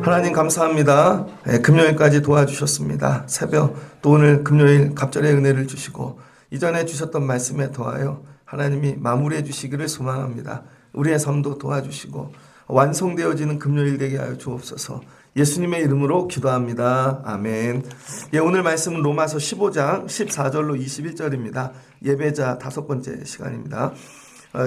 하나님 감사합니다. 금요일까지 도와주셨습니다. 새벽 또 오늘 금요일 갑절의 은혜를 주시고 이전에 주셨던 말씀에 더하여 하나님이 마무리해 주시기를 소망합니다. 우리의 삶도 도와주시고 완성되어지는 금요일 되게 하여 주옵소서. 예수님의 이름으로 기도합니다. 아멘. 오늘 말씀은 로마서 15장 14절로 21절입니다. 예배자 5번째 시간입니다.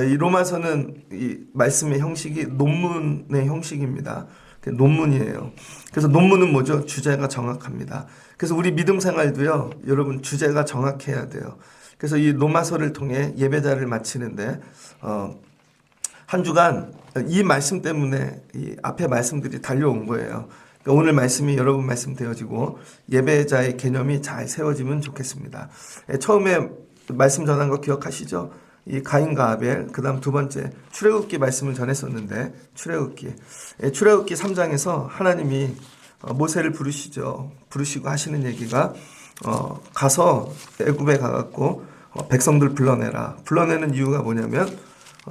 이 로마서는 이 말씀의 형식이 논문의 형식입니다. 논문이에요. 그래서 논문은 뭐죠? 주제가 정확합니다. 그래서 우리 믿음 생활도요, 여러분 주제가 정확해야 돼요. 그래서 이 로마서를 통해 예배자를 마치는데 한 주간 이 말씀 때문에 이 앞에 말씀들이 달려온 거예요. 그러니까 오늘 말씀이 여러분 말씀 되어지고 예배자의 개념이 잘 세워지면 좋겠습니다. 처음에 말씀 전한 거 기억하시죠? 이 가인과 아벨, 그 다음 두 번째 출애굽기 말씀을 전했었는데 출애굽기 3장에서 하나님이 모세를 부르시고 하시는 얘기가 가서 애굽에 가갖고 백성들 불러내라. 불러내는 이유가 뭐냐면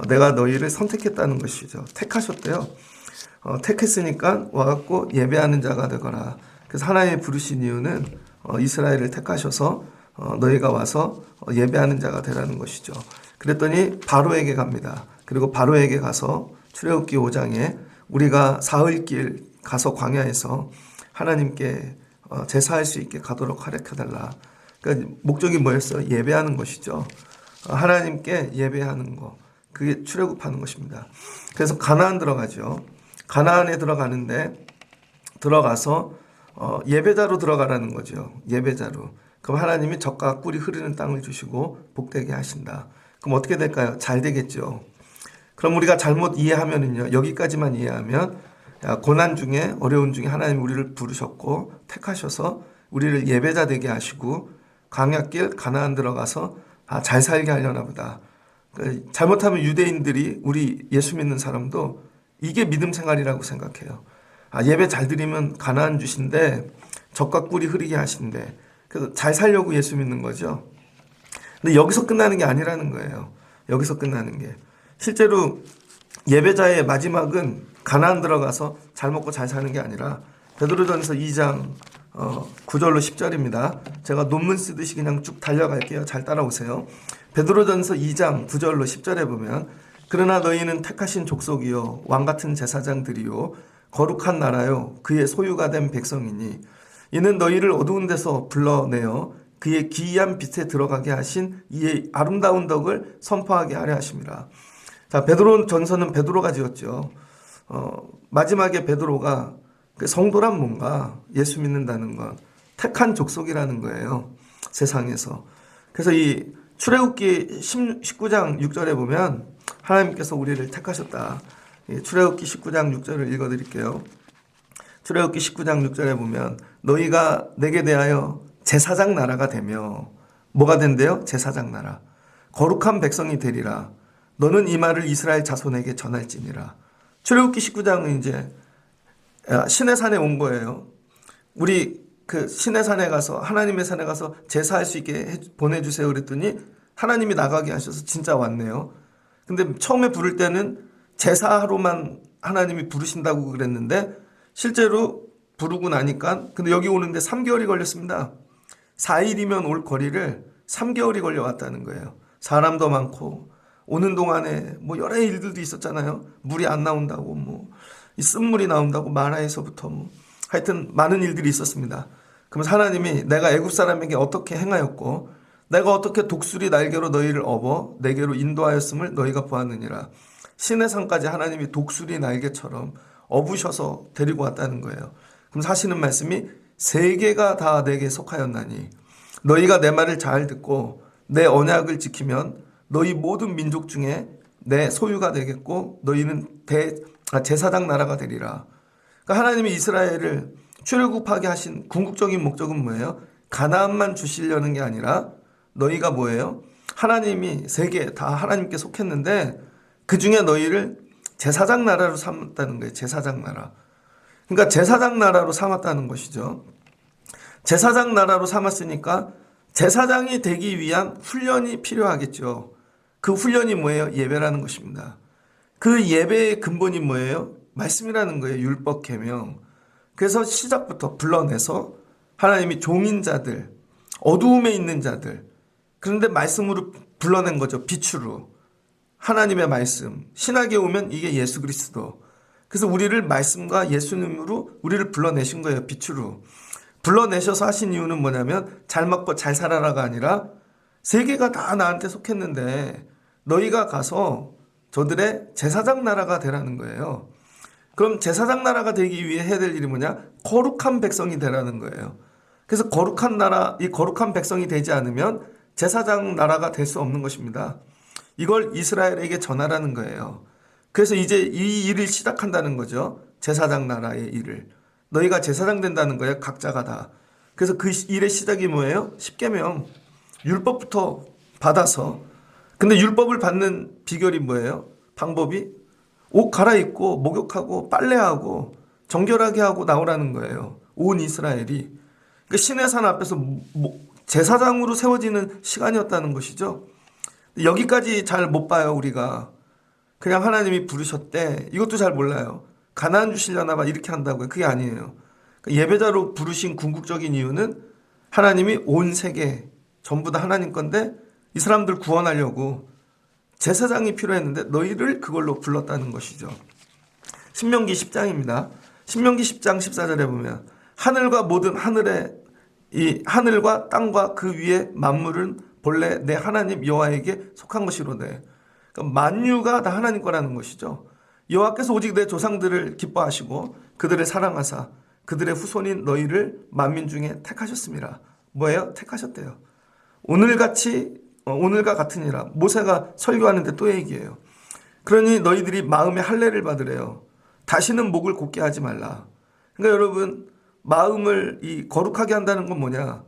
내가 너희를 선택했다는 것이죠. 택하셨대요. 택했으니까 와갖고 예배하는 자가 되거라. 그래서 하나님이 부르신 이유는 이스라엘을 택하셔서 너희가 와서 예배하는 자가 되라는 것이죠. 그랬더니 바로에게 갑니다. 그리고 바로에게 가서 출애굽기 5장에 우리가 사흘길 가서 광야에서 하나님께 제사할 수 있게 가도록 가르쳐달라. 그러니까 목적이 뭐였어요? 예배하는 것이죠. 하나님께 예배하는 거. 그게 출애굽하는 것입니다. 그래서 가나안 들어가죠. 가나안에 들어가는데 들어가서 예배자로 들어가라는 거죠. 예배자로. 그럼 하나님이 젖과 꿀이 흐르는 땅을 주시고 복되게 하신다. 그럼 어떻게 될까요? 잘 되겠죠. 그럼 우리가 잘못 이해하면은요, 여기까지만 이해하면 고난 중에 어려운 중에 하나님 우리를 부르셨고 택하셔서 우리를 예배자 되게 하시고 광야길 가나안 들어가서 잘 살게 하려나 보다. 잘못하면 유대인들이 우리 예수 믿는 사람도 이게 믿음 생활이라고 생각해요. 예배 잘 드리면 가나안 주신대, 젖과 꿀이 흐르게 하신대. 그래서 잘 살려고 예수 믿는 거죠. 근데 여기서 끝나는 게 아니라는 거예요. 여기서 끝나는 게. 실제로 예배자의 마지막은 가나안 들어가서 잘 먹고 잘 사는 게 아니라 베드로전서 2장 9절로 10절입니다. 제가 논문 쓰듯이 그냥 쭉 달려갈게요. 잘 따라오세요. 베드로전서 2장 9절로 10절에 보면 그러나 너희는 택하신 족속이요 왕같은 제사장들이요 거룩한 나라요 그의 소유가 된 백성이니 이는 너희를 어두운 데서 불러내어 그의 기이한 빛에 들어가게 하신 이의 아름다운 덕을 선포하게 하려 하심이라. 자, 베드로 전서는 베드로가 지었죠. 마지막에 베드로가 그 성도란 뭔가 예수 믿는다는 건 택한 족속이라는 거예요. 세상에서. 그래서 이 출애굽기 19장 6절에 보면 하나님께서 우리를 택하셨다. 출애굽기 19장 6절을 읽어드릴게요. 출애굽기 19장 6절에 보면 너희가 내게 대하여 제사장 나라가 되며 뭐가 된대요? 제사장 나라. 거룩한 백성이 되리라. 너는 이 말을 이스라엘 자손에게 전할지니라. 출애굽기 19장은 이제 신의 산에 온 거예요. 우리 그 신의 산에 가서 하나님의 산에 가서 제사할 수 있게 보내주세요 그랬더니 하나님이 나가게 하셔서 진짜 왔네요. 근데 처음에 부를 때는 제사하러만 하나님이 부르신다고 그랬는데 실제로 부르고 나니까 근데 여기 오는데 3개월이 걸렸습니다. 4일이면 올 거리를 3개월이 걸려왔다는 거예요. 사람도 많고 오는 동안에 뭐 여러 일들도 있었잖아요. 물이 안 나온다고 뭐 쓴물이 나온다고 마라에서부터 뭐 하여튼 많은 일들이 있었습니다. 그러면서 하나님이 내가 애굽 사람에게 어떻게 행하였고 내가 어떻게 독수리 날개로 너희를 업어 내게로 인도하였음을 너희가 보았느니라. 신의 산까지 하나님이 독수리 날개처럼 업으셔서 데리고 왔다는 거예요. 그럼 하시는 말씀이 세계가 다 내게 속하였나니 너희가 내 말을 잘 듣고 내 언약을 지키면 너희 모든 민족 중에 내 소유가 되겠고 너희는 제사장 나라가 되리라. 그러니까 하나님이 이스라엘을 출애굽하게 하신 궁극적인 목적은 뭐예요? 가나안만 주시려는 게 아니라 너희가 뭐예요? 하나님이 세계 다 하나님께 속했는데 그 중에 너희를 제사장 나라로 삼았다는 거예요. 제사장 나라. 그러니까 제사장 나라로 삼았다는 것이죠. 제사장 나라로 삼았으니까 제사장이 되기 위한 훈련이 필요하겠죠. 그 훈련이 뭐예요? 예배라는 것입니다. 그 예배의 근본이 뭐예요? 말씀이라는 거예요. 율법 계명. 그래서 시작부터 불러내서 하나님이 종인 자들, 어두움에 있는 자들, 그런데 말씀으로 불러낸 거죠. 빛으로. 하나님의 말씀. 신학에 오면 이게 예수 그리스도. 그래서 우리를 말씀과 예수님으로 우리를 불러내신 거예요. 빛으로. 불러내셔서 하신 이유는 뭐냐면 잘 먹고 잘 살아라가 아니라 세계가 다 나한테 속했는데 너희가 가서 저들의 제사장 나라가 되라는 거예요. 그럼 제사장 나라가 되기 위해 해야 될 일이 뭐냐? 거룩한 백성이 되라는 거예요. 그래서 거룩한 나라, 이 거룩한 백성이 되지 않으면 제사장 나라가 될 수 없는 것입니다. 이걸 이스라엘에게 전하라는 거예요. 그래서 이제 이 일을 시작한다는 거죠. 제사장 나라의 일을. 너희가 제사장 된다는 거예요. 각자가 다. 그래서 그 일의 시작이 뭐예요? 십계명. 율법부터 받아서. 근데 율법을 받는 비결이 뭐예요? 방법이 옷 갈아입고 목욕하고 빨래하고 정결하게 하고 나오라는 거예요. 온 이스라엘이. 그러니까 신의 산 앞에서 제사장으로 세워지는 시간이었다는 것이죠. 여기까지 잘 못 봐요, 우리가. 그냥 하나님이 부르셨대. 이것도 잘 몰라요. 가나안 주시려나 봐 이렇게 한다고요. 그게 아니에요. 예배자로 부르신 궁극적인 이유는 하나님이 온 세계 전부 다 하나님 건데 이 사람들 구원하려고 제사장이 필요했는데 너희를 그걸로 불렀다는 것이죠. 신명기 10장입니다. 신명기 10장 14절에 보면 하늘과 모든 하늘의 이 하늘과 땅과 그 위에 만물은 본래 내 하나님 여호와에게 속한 것이로되. 그러니까 만유가 다 하나님 거라는 것이죠. 여호와께서 오직 내 조상들을 기뻐하시고 그들을 사랑하사 그들의 후손인 너희를 만민 중에 택하셨습니다. 뭐예요? 택하셨대요. 오늘과 같으니라. 모세가 설교하는데 또 얘기해요. 그러니 너희들이 마음의 할례를 받으래요. 다시는 목을 곧게 하지 말라. 그러니까 여러분 마음을 이 거룩하게 한다는 건 뭐냐?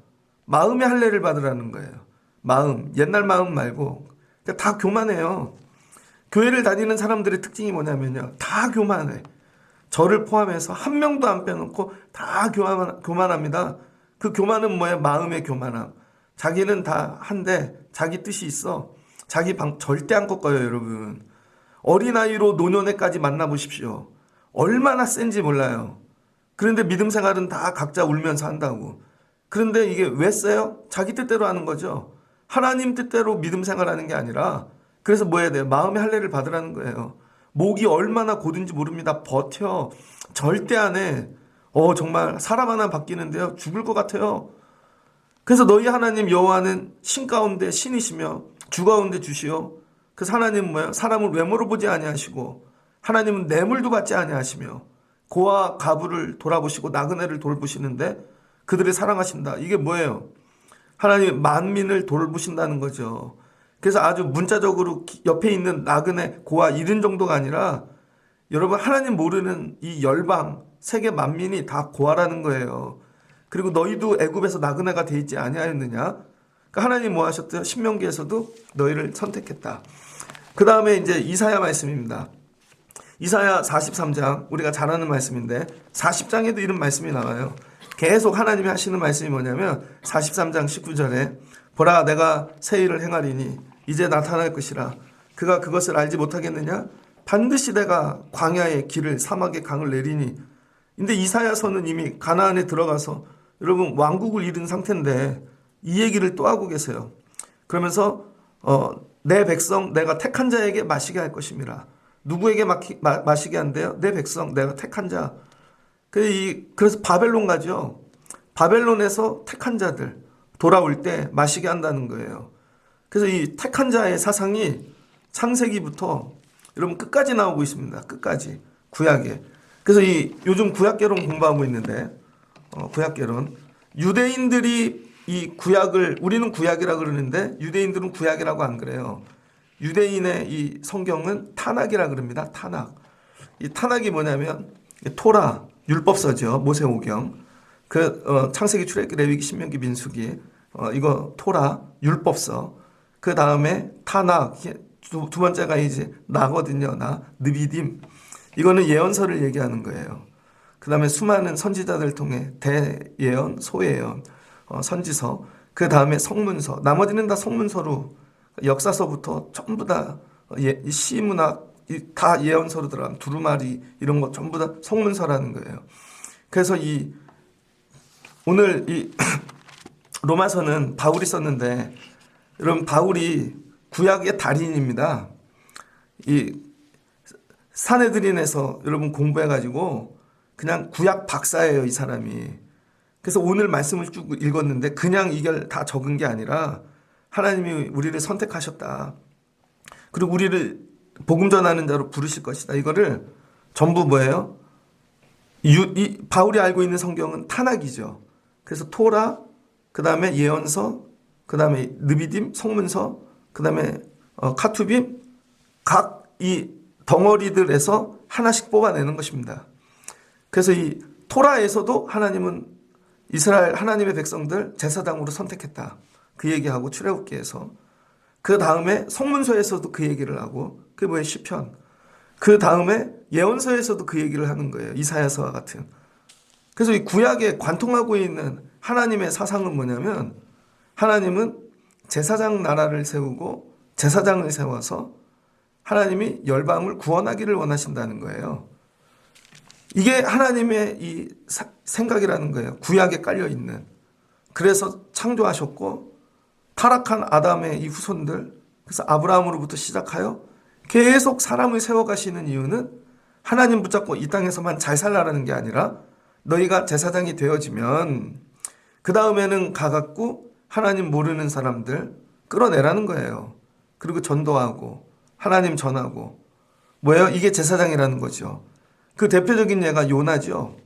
마음의 할례를 받으라는 거예요. 마음, 옛날 마음 말고. 그러니까 다 교만해요. 교회를 다니는 사람들의 특징이 뭐냐면요. 다 교만해. 저를 포함해서 한 명도 안 빼놓고 다 교만합니다. 그 교만은 뭐예요? 마음의 교만함. 자기는 다 한데 자기 뜻이 있어. 자기 방 절대 안 꺾어요, 여러분. 어린아이로 노년에까지 만나보십시오. 얼마나 센지 몰라요. 그런데 믿음 생활은 다 각자 울면서 한다고. 그런데 이게 왜 세요? 자기 뜻대로 하는 거죠. 하나님 뜻대로 믿음 생활하는 게 아니라 그래서 뭐 해야 돼요? 마음의 할례를 받으라는 거예요. 목이 얼마나 고든지 모릅니다. 버텨. 절대 안 해. 정말 사람 하나 바뀌는데요. 죽을 것 같아요. 그래서 너희 하나님 여호와는 신 가운데 신이시며 주 가운데 주시오. 그래서 하나님은 뭐예요? 사람을 외모로 보지 아니하시고 하나님은 뇌물도 받지 아니하시며 고아 가부를 돌아보시고 나그네를 돌보시는데 그들을 사랑하신다. 이게 뭐예요? 하나님 만민을 돌보신다는 거죠. 그래서 아주 문자적으로 옆에 있는 나그네 고아 이른 정도가 아니라 여러분 하나님 모르는 이 열방 세계 만민이 다 고아라는 거예요. 그리고 너희도 애굽에서 나그네가 돼 있지 아니하였느냐? 그러니까 하나님 뭐 하셨대요? 신명기에서도 너희를 선택했다. 그 다음에 이제 이사야 말씀입니다. 이사야 43장 우리가 잘 아는 말씀인데 40장에도 이런 말씀이 나와요. 계속 하나님이 하시는 말씀이 뭐냐면 43장 19절에 보라 내가 새 일을 행하리니 이제 나타날 것이라 그가 그것을 알지 못하겠느냐? 반드시 내가 광야의 길을 사막의 강을 내리니. 근데 이사야서는 이미 가나안에 들어가서 여러분 왕국을 잃은 상태인데 이 얘기를 또 하고 계세요. 그러면서 내 백성 내가 택한 자에게 마시게 할 것임이라. 누구에게 마시게 한대요? 내 백성 내가 택한 자. 그래서 바벨론 가죠. 바벨론에서 택한 자들 돌아올 때 마시게 한다는 거예요. 그래서 이 택한 자의 사상이 창세기부터 여러분 끝까지 나오고 있습니다. 끝까지 구약에. 그래서 요즘 구약개론 공부하고 있는데 구약개론 유대인들이 이 구약을 우리는 구약이라고 그러는데 유대인들은 구약이라고 안 그래요. 유대인의 이 성경은 타낙이라 그럽니다. 타낙. 이 타낙이 뭐냐면 토라 율법서죠. 모세오경. 창세기, 출애굽기, 레위기, 신명기, 민수기. 이거 토라 율법서. 그 다음에 타낙. 두 번째가 이제 나거든요. 느비딤. 이거는 예언서를 얘기하는 거예요. 그 다음에 수많은 선지자들 통해 대예언, 소예언, 선지서. 그 다음에 성문서, 나머지는 다 성문서로 역사서부터 전부 다 시문학 다 예언서로 들어간 두루마리 이런 거 전부 다 성문서라는 거예요. 그래서 오늘 이 로마서는 바울이 썼는데 여러분 바울이 구약의 달인입니다. 이 산헤드린에서 여러분 공부해가지고 그냥 구약 박사예요, 이 사람이. 그래서 오늘 말씀을 쭉 읽었는데 그냥 이걸 다 적은 게 아니라 하나님이 우리를 선택하셨다. 그리고 우리를 복음 전하는 자로 부르실 것이다. 이거를 전부 뭐예요? 바울이 알고 있는 성경은 타낙이죠. 그래서 토라, 그 다음에 예언서, 그 다음에 느비딤, 성문서, 그 다음에 카투빔, 각 이 덩어리들에서 하나씩 뽑아내는 것입니다. 그래서 이 토라에서도 하나님은 이스라엘 하나님의 백성들 제사장으로 선택했다. 그 얘기하고 출애굽기에서. 그 다음에 성문서에서도 그 얘기를 하고, 그게 뭐예요? 시편. 그 다음에 예언서에서도 그 얘기를 하는 거예요. 이사야서와 같은. 그래서 이 구약에 관통하고 있는 하나님의 사상은 뭐냐면 하나님은 제사장 나라를 세우고 제사장을 세워서 하나님이 열방을 구원하기를 원하신다는 거예요. 이게 하나님의 이 생각이라는 거예요. 구약에 깔려 있는. 그래서 창조하셨고 타락한 아담의 이 후손들, 그래서 아브라함으로부터 시작하여 계속 사람을 세워가시는 이유는 하나님 붙잡고 이 땅에서만 잘 살라라는 게 아니라 너희가 제사장이 되어지면 그 다음에는 가갖고 하나님 모르는 사람들 끌어내라는 거예요. 그리고 전도하고 하나님 전하고 뭐예요? 이게 제사장이라는 거죠. 그 대표적인 예가 요나죠.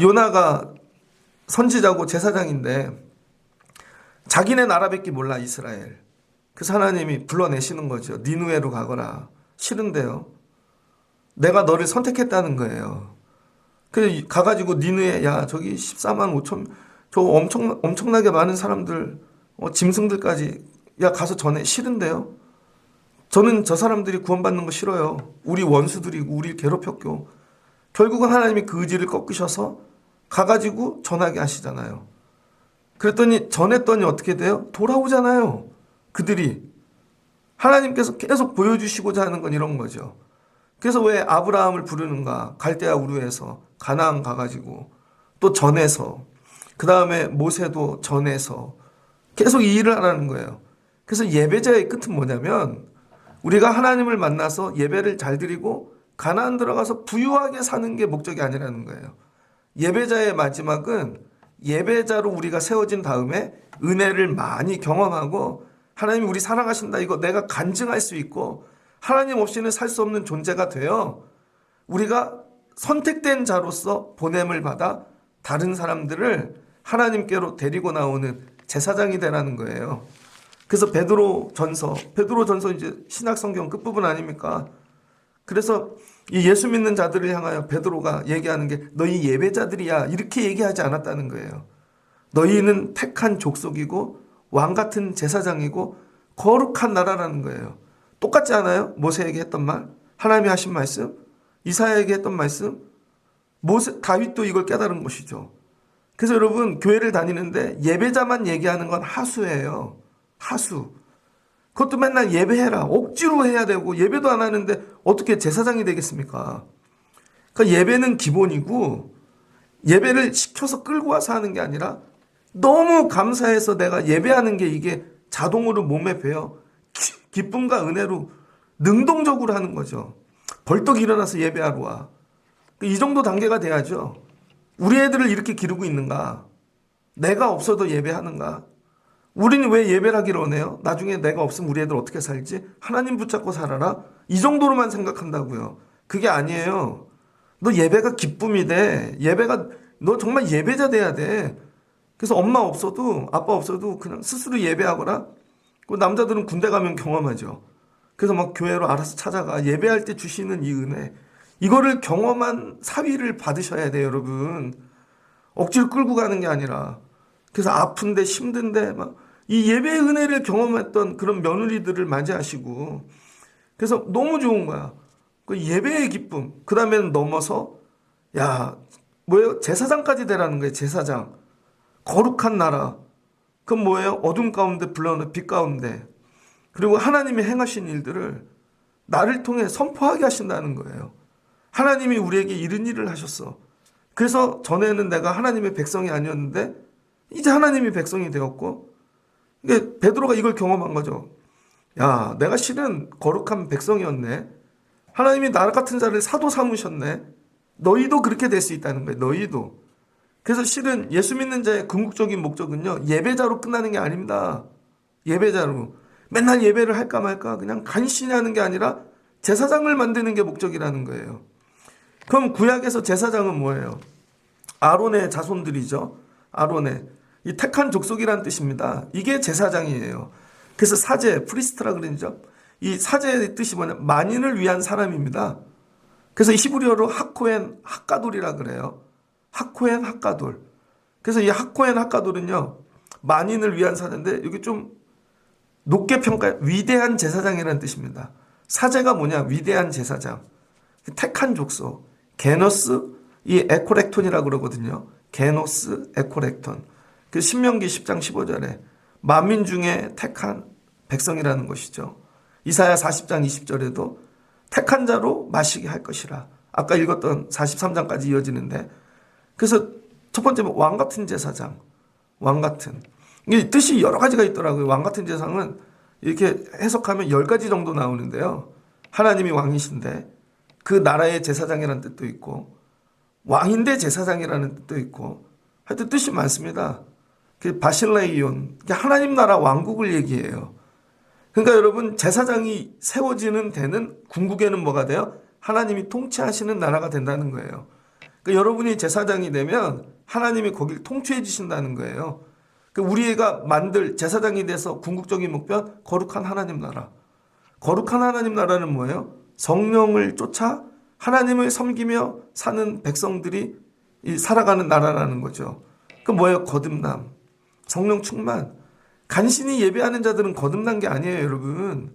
요나가 선지자고 제사장인데 자기네 나라밖에 몰라, 이스라엘. 그래서 하나님이 불러내시는 거죠. 니누에로 가거라. 싫은데요. 내가 너를 선택했다는 거예요. 그래서 가가지고 니누에, 야 저기 14만 5천 저 엄청나게 많은 사람들, 짐승들까지, 야 가서 전해. 싫은데요. 저는 저 사람들이 구원받는 거 싫어요. 우리 원수들이고 우리 괴롭혔고. 결국은 하나님이 그 의지를 꺾으셔서 가가지고 전하게 하시잖아요. 그랬더니 전했더니 어떻게 돼요? 돌아오잖아요. 그들이. 하나님께서 계속 보여주시고자 하는 건 이런 거죠. 그래서 왜 아브라함을 부르는가? 갈대아 우르에서 가나안 가가지고 또 전해서, 그 다음에 모세도 전해서 계속 이 일을 하라는 거예요. 그래서 예배자의 끝은 뭐냐면 우리가 하나님을 만나서 예배를 잘 드리고 가나안 들어가서 부유하게 사는 게 목적이 아니라는 거예요. 예배자의 마지막은 예배자로 우리가 세워진 다음에 은혜를 많이 경험하고 하나님이 우리 사랑하신다, 이거 내가 간증할 수 있고 하나님 없이는 살 수 없는 존재가 되어 우리가 선택된 자로서 보냄을 받아 다른 사람들을 하나님께로 데리고 나오는 제사장이 되라는 거예요. 그래서 베드로전서 이제 신약 성경 끝부분 아닙니까? 그래서 이 예수 믿는 자들을 향하여 베드로가 얘기하는 게 너희 예배자들이야, 이렇게 얘기하지 않았다는 거예요. 너희는 택한 족속이고 왕 같은 제사장이고 거룩한 나라라는 거예요. 똑같지 않아요? 모세에게 했던 말, 하나님이 하신 말씀, 이사야에게 했던 말씀, 다윗도 이걸 깨달은 것이죠. 그래서 여러분 교회를 다니는데 예배자만 얘기하는 건 하수예요. 하수. 그것도 맨날 예배해라. 억지로 해야 되고 예배도 안 하는데 어떻게 제사장이 되겠습니까? 그러니까 예배는 기본이고 예배를 시켜서 끌고 와서 하는 게 아니라 너무 감사해서 내가 예배하는 게 이게 자동으로 몸에 배어 기쁨과 은혜로 능동적으로 하는 거죠. 벌떡 일어나서 예배하러 와. 이 정도 단계가 돼야죠. 우리 애들을 이렇게 기르고 있는가? 내가 없어도 예배하는가? 우리는 왜 예배를 하기를 원해요? 나중에 내가 없으면 우리 애들 어떻게 살지? 하나님 붙잡고 살아라? 이 정도로만 생각한다고요. 그게 아니에요. 너 예배가 기쁨이 돼. 너 정말 예배자 돼야 돼. 그래서 엄마 없어도 아빠 없어도 그냥 스스로 예배하거라. 그 남자들은 군대 가면 경험하죠. 그래서 막 교회로 알아서 찾아가. 예배할 때 주시는 이 은혜. 이거를 경험한 사위를 받으셔야 돼요, 여러분. 억지로 끌고 가는 게 아니라. 그래서 아픈데 힘든데 막 이 예배의 은혜를 경험했던 그런 며느리들을 맞이하시고, 그래서 너무 좋은 거야. 그 예배의 기쁨. 그 다음에는 넘어서 뭐예요? 제사장까지 되라는 거예요. 제사장. 거룩한 나라. 그건 뭐예요? 어둠 가운데 불러오는 빛 가운데, 그리고 하나님이 행하신 일들을 나를 통해 선포하게 하신다는 거예요. 하나님이 우리에게 이런 일을 하셨어. 그래서 전에는 내가 하나님의 백성이 아니었는데 이제 하나님이 백성이 되었고, 이게 베드로가 이걸 경험한 거죠. 야, 내가 실은 거룩한 백성이었네. 하나님이 나 같은 자를 사도 삼으셨네. 너희도 그렇게 될 수 있다는 거예요. 너희도. 그래서 실은 예수 믿는 자의 궁극적인 목적은요, 예배자로 끝나는 게 아닙니다. 예배자로 맨날 예배를 할까 말까 그냥 간신히 하는 게 아니라 제사장을 만드는 게 목적이라는 거예요. 그럼 구약에서 제사장은 뭐예요? 아론의 자손들이죠. 아론의 이 택한 족속이라는 뜻입니다. 이게 제사장이에요. 그래서 사제, 프리스트라 그러죠. 이 사제의 뜻이 뭐냐? 만인을 위한 사람입니다. 그래서 히브리어로 하코엔 학가돌이라 그래요. 하코엔 학가돌. 그래서 이 하코엔 학가돌은요, 만인을 위한 사제인데 여기 좀 높게 평가해, 위대한 제사장이라는 뜻입니다. 사제가 뭐냐? 위대한 제사장. 택한 족속. 게노스, 이 에코렉톤이라고 그러거든요. 게노스 에코렉톤. 그 신명기 10장 15절에 만민 중에 택한 백성이라는 것이죠. 이사야 40장 20절에도 택한 자로 마시게 할 것이라. 아까 읽었던 43장까지 이어지는데, 그래서 첫 번째 왕 같은 제사장, 왕 같은. 이게 뜻이 여러 가지가 있더라고요. 왕 같은 제사장은 이렇게 해석하면 10가지 정도 나오는데요. 하나님이 왕이신데 그 나라의 제사장이라는 뜻도 있고, 왕인데 제사장이라는 뜻도 있고, 하여튼 뜻이 많습니다. 그 바실레이온, 하나님 나라 왕국을 얘기해요. 그러니까 여러분, 제사장이 세워지는 데는 궁극에는 뭐가 돼요? 하나님이 통치하시는 나라가 된다는 거예요. 그러니까 여러분이 제사장이 되면 하나님이 거길 통치해 주신다는 거예요. 그러니까 우리가 만들 제사장이 돼서 궁극적인 목표, 거룩한 하나님 나라. 거룩한 하나님 나라는 뭐예요? 성령을 쫓아 하나님을 섬기며 사는 백성들이 살아가는 나라라는 거죠. 그 뭐예요? 거듭남, 성령 충만. 간신히 예배하는 자들은 거듭난 게 아니에요, 여러분.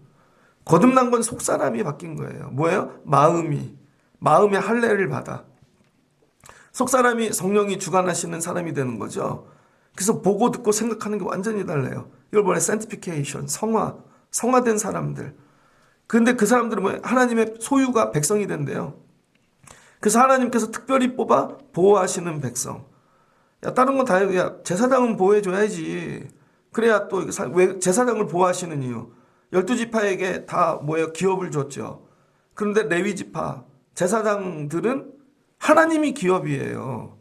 거듭난 건 속사람이 바뀐 거예요. 뭐예요? 마음의 할례를 받아. 속사람이 성령이 주관하시는 사람이 되는 거죠. 그래서 보고 듣고 생각하는 게 완전히 달라요. 이걸 뭐래? sanctification, 성화된 사람들. 그런데 그 사람들은 뭐예요? 하나님의 소유가 백성이 된대요. 그래서 하나님께서 특별히 뽑아 보호하시는 백성. 야, 다른 건 다, 야, 제사장은 보호해줘야지. 그래야 또, 왜 제사장을 보호하시는 이유. 12지파에게 다 뭐예요? 기업을 줬죠. 그런데 레위지파, 제사장들은 하나님이 기업이에요.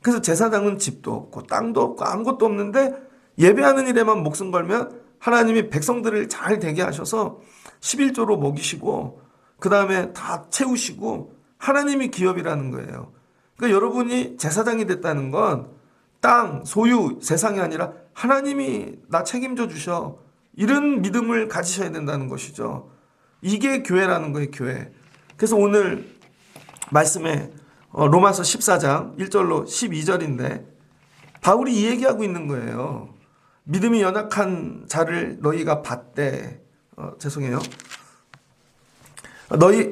그래서 제사장은 집도 없고, 땅도 없고, 아무것도 없는데 예배하는 일에만 목숨 걸면 하나님이 백성들을 잘 되게 하셔서 11조로 먹이시고, 그 다음에 다 채우시고, 하나님이 기업이라는 거예요. 그러니까 여러분이 제사장이 됐다는 건 땅, 소유, 세상이 아니라 하나님이 나 책임져 주셔. 이런 믿음을 가지셔야 된다는 것이죠. 이게 교회라는 거예요, 교회. 그래서 오늘 말씀에 로마서 14장 1절로 12절인데 바울이 이 얘기하고 있는 거예요. 믿음이 연약한 자를 너희가 받되, 죄송해요.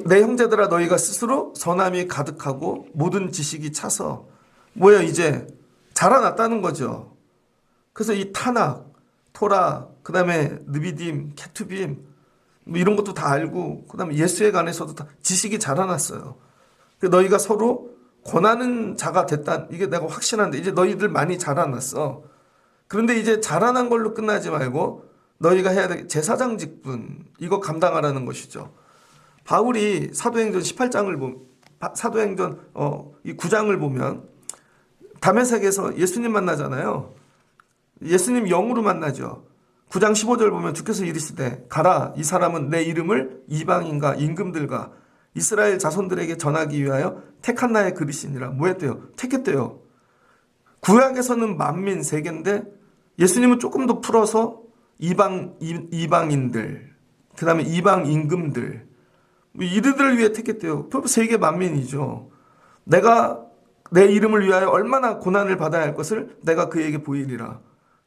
내 형제들아, 너희가 스스로 선함이 가득하고 모든 지식이 차서 뭐야, 이제 자라났다는 거죠. 그래서 이 타낙, 토라, 그 다음에 느비딤, 케투빔, 뭐 이런 것도 다 알고, 그 다음에 예수에 관해서도 다 지식이 자라났어요. 너희가 서로 권하는 자가 됐다. 이게 내가 확신한데, 이제 너희들 많이 자라났어. 그런데 이제 자라난 걸로 끝나지 말고 너희가 해야 될 제사장 직분, 이거 감당하라는 것이죠. 바울이 사도행전 18장을 보면, 사도행전 이 9장을 보면 다메섹에서 예수님 만나잖아요. 예수님 영으로 만나죠. 9장 15절 보면 주께서 이르시되 가라, 이 사람은 내 이름을 이방인과 임금들과 이스라엘 자손들에게 전하기 위하여 택한 나의 그릇이니라. 뭐 했대요? 택했대요. 구약에서는 만민 세계인데 예수님은 조금 더 풀어서 이방인들, 그 다음에 이방 임금들, 이들을 위해 택했대요. 결국 세계 만민이죠. 내가 내 이름을 위하여 얼마나 고난을 받아야 할 것을 내가 그에게 보이리라.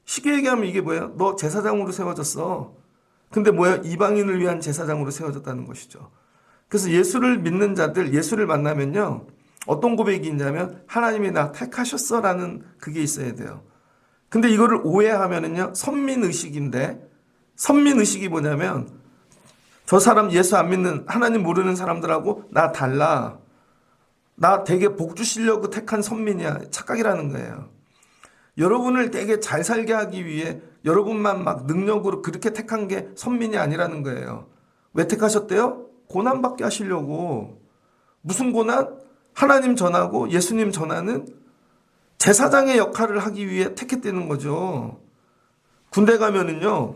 쉽게 얘기하면 이게 뭐예요? 너 제사장으로 세워졌어. 근데 뭐예요? 이방인을 위한 제사장으로 세워졌다는 것이죠. 그래서 예수를 믿는 자들, 예수를 만나면요, 어떤 고백이 있냐면 하나님이 나 택하셨어라는 그게 있어야 돼요. 근데 이거를 오해하면은요, 선민의식인데, 선민의식이 뭐냐면, 저 사람 예수 안 믿는, 하나님 모르는 사람들하고 나 달라. 나 되게 복 주시려고 택한 선민이야. 착각이라는 거예요. 여러분을 되게 잘 살게 하기 위해 여러분만 막 능력으로 그렇게 택한 게 선민이 아니라는 거예요. 왜 택하셨대요? 고난받게 하시려고. 무슨 고난? 하나님 전하고 예수님 전하는 제사장의 역할을 하기 위해 택했다는 거죠. 군대 가면은요,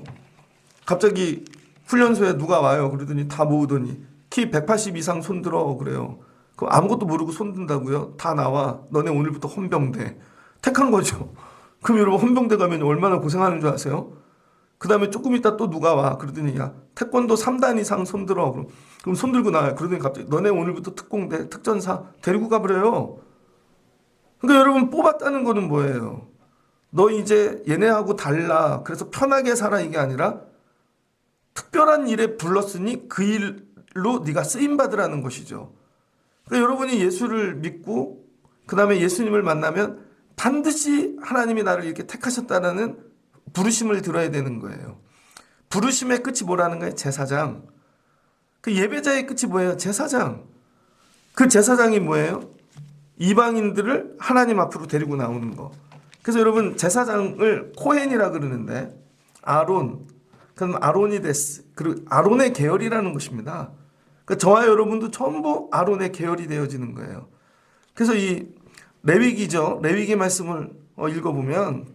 갑자기 훈련소에 누가 와요. 그러더니 다 모으더니 키 180 이상 손들어 그래요. 그 아무것도 모르고 손든다고요? 다 나와. 너네 오늘부터 헌병대. 택한 거죠. 그럼 여러분 헌병대 가면 얼마나 고생하는 줄 아세요? 그 다음에 조금 있다 또 누가 와. 그러더니 야 태권도 3단 이상 손들어. 그럼 손들고 나와요. 그러더니 갑자기 너네 오늘부터 특공대 특전사 데리고 가버려요. 그러니까 여러분 뽑았다는 거는 뭐예요? 너 이제 얘네하고 달라. 그래서 편하게 살아 이게 아니라 특별한 일에 불렀으니 그 일로 네가 쓰임 받으라는 것이죠. 그러니까 여러분이 예수를 믿고 그 다음에 예수님을 만나면 반드시 하나님이 나를 이렇게 택하셨다는 부르심을 들어야 되는 거예요. 부르심의 끝이 뭐라는 거예요? 제사장. 그 예배자의 끝이 뭐예요? 제사장. 그 제사장이 뭐예요? 이방인들을 하나님 앞으로 데리고 나오는 거. 그래서 여러분 제사장을 코헨이라 그러는데 아론, 그럼 아론이 됐어. 그리고 아론의 계열이라는 것입니다. 그러니까 저와 여러분도 전부 아론의 계열이 되어지는 거예요. 그래서 이 레위기죠. 레위기 말씀을 읽어보면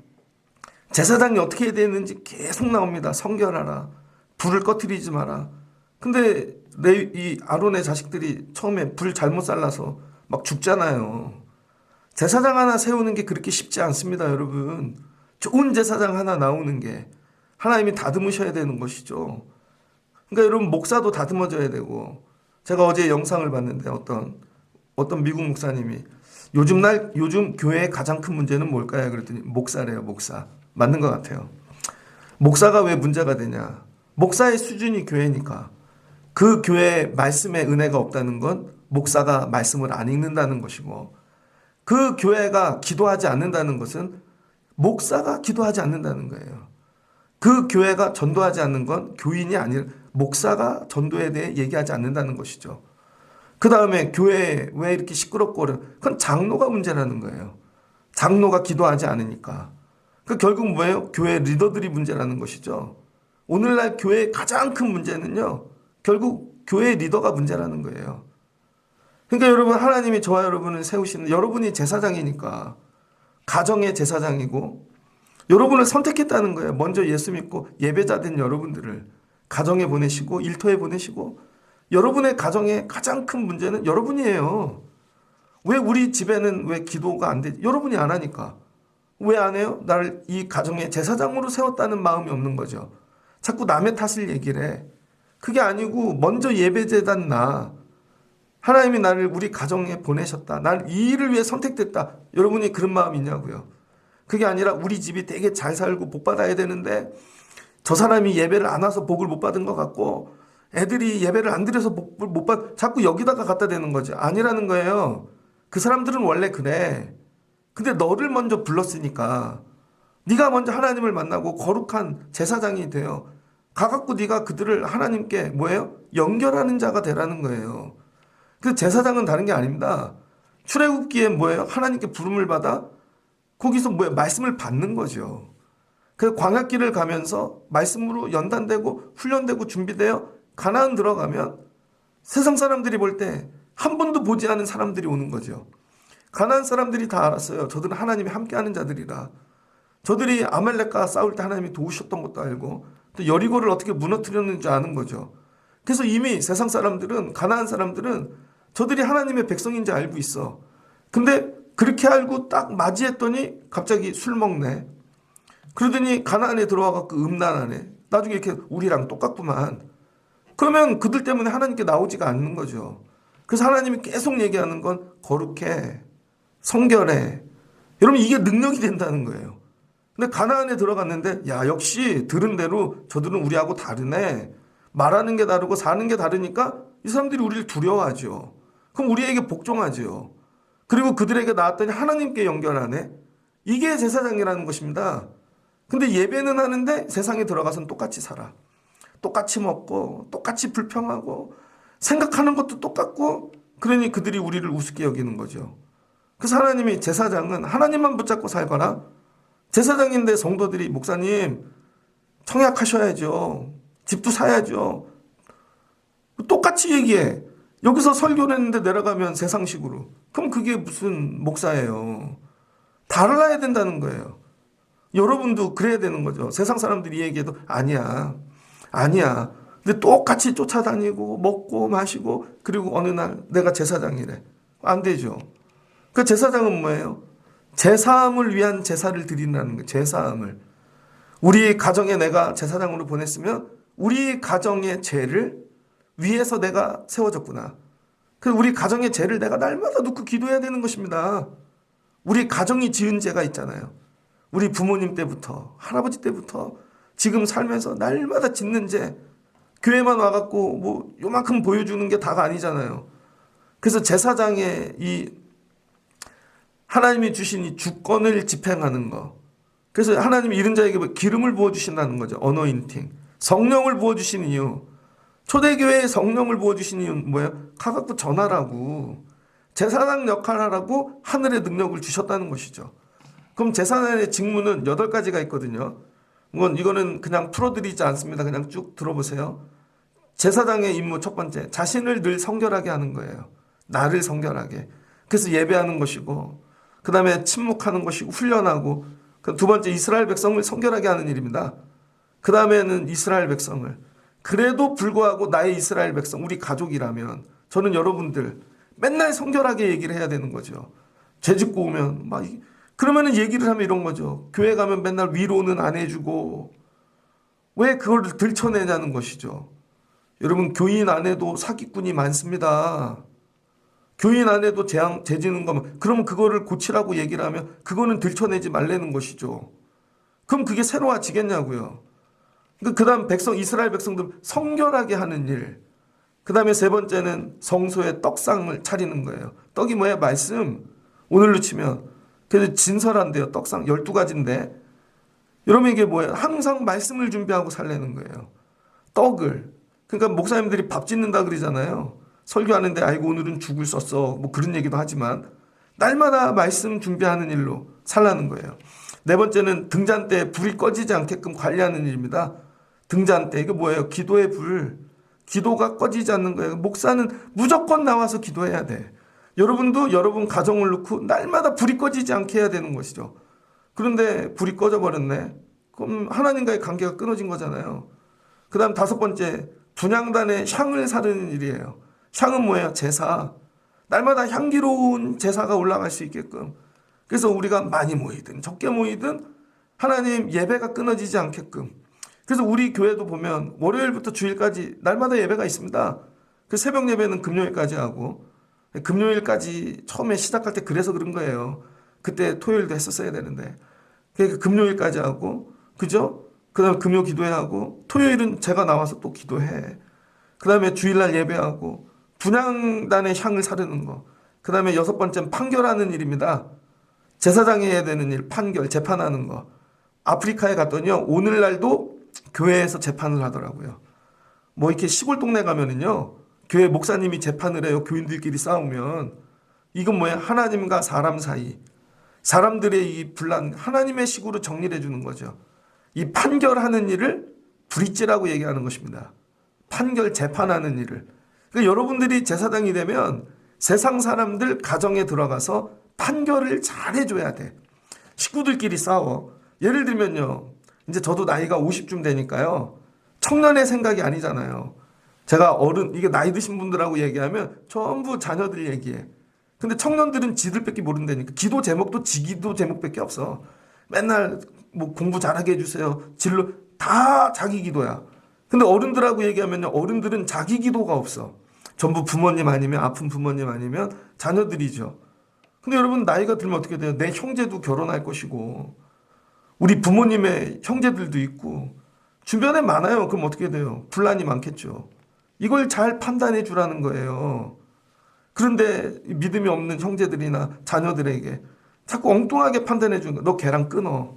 제사장이 어떻게 해야 되는지 계속 나옵니다. 성결하라. 불을 꺼트리지 마라. 근데 이 아론의 자식들이 처음에 불 잘못 살라서 막 죽잖아요. 제사장 하나 세우는 게 그렇게 쉽지 않습니다, 여러분. 좋은 제사장 하나 나오는 게 하나님이 다듬으셔야 되는 것이죠. 그러니까 여러분 목사도 다듬어져야 되고, 제가 어제 영상을 봤는데 어떤 미국 목사님이 요즘 교회의 가장 큰 문제는 뭘까요? 그랬더니 목사래요, 목사. 맞는 것 같아요. 목사가 왜 문제가 되냐? 목사의 수준이 교회니까. 그 교회에 말씀의 은혜가 없다는 건 목사가 말씀을 안 읽는다는 것이고, 그 교회가 기도하지 않는다는 것은 목사가 기도하지 않는다는 거예요. 그 교회가 전도하지 않는 건 교인이 아니라 목사가 전도에 대해 얘기하지 않는다는 것이죠. 그 다음에 교회에 왜 이렇게 시끄럽고 그건 장로가 문제라는 거예요. 장로가 기도하지 않으니까. 그 결국 뭐예요? 교회 리더들이 문제라는 것이죠. 오늘날 교회의 가장 큰 문제는요, 결국 교회 리더가 문제라는 거예요. 그러니까 여러분 하나님이 저와 여러분을 세우시는, 여러분이 제사장이니까 가정의 제사장이고 여러분을 선택했다는 거예요. 먼저 예수 믿고 예배자 된 여러분들을 가정에 보내시고 일터에 보내시고, 여러분의 가정의 가장 큰 문제는 여러분이에요. 왜 우리 집에는 왜 기도가 안 되지? 여러분이 안 하니까. 왜 안 해요? 나를 이 가정의 제사장으로 세웠다는 마음이 없는 거죠. 자꾸 남의 탓을 얘기를 해. 그게 아니고 먼저 예배재단 하나님이 나를 우리 가정에 보내셨다. 난 이 일을 위해 선택됐다. 여러분이 그런 마음이 있냐고요. 그게 아니라 우리 집이 되게 잘 살고 복 받아야 되는데 저 사람이 예배를 안 와서 복을 못 받은 것 같고 애들이 예배를 안 드려서 복을 못 자꾸 여기다가 갖다 대는 거지. 아니라는 거예요. 그 사람들은 원래 그래. 근데 너를 먼저 불렀으니까 네가 먼저 하나님을 만나고 거룩한 제사장이 되어 가갖고 네가 그들을 하나님께 뭐예요? 연결하는 자가 되라는 거예요. 그 제사장은 다른 게 아닙니다. 출애굽기에 뭐예요? 하나님께 부름을 받아 거기서 뭐예요? 말씀을 받는 거죠. 그 광야길을 가면서 말씀으로 연단되고 훈련되고 준비되어 가나안 들어가면 세상 사람들이 볼 때 한 번도 보지 않은 사람들이 오는 거죠. 가나안 사람들이 다 알았어요. 저들은 하나님이 함께하는 자들이라. 저들이 아말렉과 싸울 때 하나님이 도우셨던 것도 알고 또 여리고를 어떻게 무너뜨렸는지 아는 거죠. 그래서 이미 세상 사람들은, 가나안 사람들은 저들이 하나님의 백성인지 알고 있어. 근데 그렇게 알고 딱 맞이했더니 갑자기 술 먹네. 그러더니 가나안에 들어와갖고 음란하네. 나중에 이렇게 우리랑 똑같구만. 그러면 그들 때문에 하나님께 나오지가 않는 거죠. 그래서 하나님이 계속 얘기하는 건 거룩해, 성결해. 여러분 이게 능력이 된다는 거예요. 근데 가나안에 들어갔는데 야 역시 들은 대로 저들은 우리하고 다르네. 말하는 게 다르고 사는 게 다르니까 이 사람들이 우리를 두려워하죠. 그럼 우리에게 복종하죠. 그리고 그들에게 나왔더니 하나님께 연결하네. 이게 제사장이라는 것입니다. 근데 예배는 하는데 세상에 들어가서는 똑같이 살아. 똑같이 먹고 똑같이 불평하고 생각하는 것도 똑같고, 그러니 그들이 우리를 우습게 여기는 거죠. 그래서 하나님이 제사장은 하나님만 붙잡고 살거라. 제사장인데 성도들이 목사님 청약하셔야죠. 집도 사야죠. 똑같이 얘기해. 여기서 설교를 했는데 내려가면 세상식으로. 그럼 그게 무슨 목사예요. 달라야 된다는 거예요. 여러분도 그래야 되는 거죠. 세상 사람들이 얘기해도 아니야. 아니야. 근데 똑같이 쫓아다니고 먹고 마시고 그리고 어느 날 내가 제사장이래. 안 되죠. 그 제사장은 뭐예요? 제사함을 위한 제사를 드린다는 거예요. 제사함을. 우리 가정에 내가 제사장으로 보냈으면 우리 가정의 죄를 위해서 내가 세워졌구나. 그 우리 가정의 죄를 내가 날마다 놓고 기도해야 되는 것입니다. 우리 가정이 지은 죄가 있잖아요. 우리 부모님 때부터 할아버지 때부터 지금 살면서 날마다 짓는 죄, 교회만 와갖고 뭐 요만큼 보여주는 게 다가 아니잖아요. 그래서 제사장의 이 하나님이 주신 이 주권을 집행하는 거. 그래서 하나님이 이런 자에게 기름을 부어주신다는 거죠. 어노인팅. 성령을 부어주신 이유. 초대교회에 성령을 부어주신 이유는 뭐예요? 가갖고 전하라고. 제사장 역할을 하라고 하늘의 능력을 주셨다는 것이죠. 그럼 제사장의 직무는 8가지가 있거든요. 이거는 그냥 풀어드리지 않습니다. 그냥 쭉 들어보세요. 제사장의 임무 첫 번째, 자신을 늘 성결하게 하는 거예요. 나를 성결하게. 그래서 예배하는 것이고, 그 다음에 침묵하는 것이고, 훈련하고, 두 번째 이스라엘 백성을 성결하게 하는 일입니다. 그 다음에는 이스라엘 백성을. 그래도 불구하고 나의 이스라엘 백성, 우리 가족이라면 저는 여러분들 맨날 성결하게 얘기를 해야 되는 거죠. 죄 짓고 오면 막 그러면은 얘기를 하면 이런 거죠. 교회 가면 맨날 위로는 안 해주고 왜 그걸 들춰내냐는 것이죠. 여러분 교인 안에도 사기꾼이 많습니다. 교인 안에도 죄 지는 거면 그러면 그거를 고치라고 얘기를 하면 그거는 들춰내지 말라는 것이죠. 그럼 그게 새로워지겠냐고요. 그 다음 이스라엘 백성들 성결하게 하는 일. 그 다음에 세 번째는 성소에 떡상을 차리는 거예요. 떡이 뭐야? 말씀. 오늘로 치면. 그래서 진설한데요. 떡상 12가지인데. 여러분 이게 뭐예요? 항상 말씀을 준비하고 살라는 거예요. 떡을. 그러니까 목사님들이 밥 짓는다 그러잖아요. 설교하는데 아이고 오늘은 죽을 썼어. 뭐 그런 얘기도 하지만 날마다 말씀 준비하는 일로 살라는 거예요. 네 번째는 등잔 때 불이 꺼지지 않게끔 관리하는 일입니다. 등잔 때 이게 뭐예요? 기도의 불. 기도가 꺼지지 않는 거예요. 목사는 무조건 나와서 기도해야 돼. 여러분도 여러분 가정을 놓고 날마다 불이 꺼지지 않게 해야 되는 것이죠. 그런데 불이 꺼져버렸네. 그럼 하나님과의 관계가 끊어진 거잖아요. 그 다음 5번째, 분향단에 향을 사르는 일이에요. 향은 뭐예요? 제사. 날마다 향기로운 제사가 올라갈 수 있게끔. 그래서 우리가 많이 모이든 적게 모이든 하나님 예배가 끊어지지 않게끔. 그래서 우리 교회도 보면 월요일부터 주일까지 날마다 예배가 있습니다. 그 새벽 예배는 금요일까지 하고, 금요일까지 처음에 시작할 때 그래서 그런 거예요. 그때 토요일도 했었어야 되는데. 그러니까 금요일까지 하고, 그죠? 그 다음에 금요 기도회하고, 토요일은 제가 나와서 또 기도해. 그 다음에 주일날 예배하고, 분향단의 향을 사르는 거. 그 다음에 6번째는 판결하는 일입니다. 제사장이 해야 되는 일, 판결, 재판하는 거. 아프리카에 갔더니요, 오늘날도 교회에서 재판을 하더라고요. 뭐 이렇게 시골 동네 가면은요, 교회 목사님이 재판을 해요. 교인들끼리 싸우면. 이건 뭐야? 하나님과 사람 사이. 사람들의 이 분란, 하나님의 식으로 정리를 해주는 거죠. 이 판결하는 일을 브릿지라고 얘기하는 것입니다. 판결, 재판하는 일을. 그러니까 여러분들이 제사장이 되면 세상 사람들 가정에 들어가서 판결을 잘 해줘야 돼. 식구들끼리 싸워. 예를 들면요. 이제 저도 나이가 50쯤 되니까요. 청년의 생각이 아니잖아요. 제가 이게 나이 드신 분들하고 얘기하면 전부 자녀들 얘기해. 근데 청년들은 지들밖에 모른다니까. 기도 제목도 지기도 제목밖에 없어. 맨날 뭐 공부 잘하게 해주세요. 진로 다 자기 기도야. 근데 어른들하고 얘기하면요. 어른들은 자기 기도가 없어. 전부 부모님 아니면 아픈 부모님 아니면 자녀들이죠. 근데 여러분 나이가 들면 어떻게 돼요? 내 형제도 결혼할 것이고 우리 부모님의 형제들도 있고 주변에 많아요. 그럼 어떻게 돼요? 분란이 많겠죠. 이걸 잘 판단해 주라는 거예요. 그런데 믿음이 없는 형제들이나 자녀들에게 자꾸 엉뚱하게 판단해 주는 거야. 너 걔랑 끊어.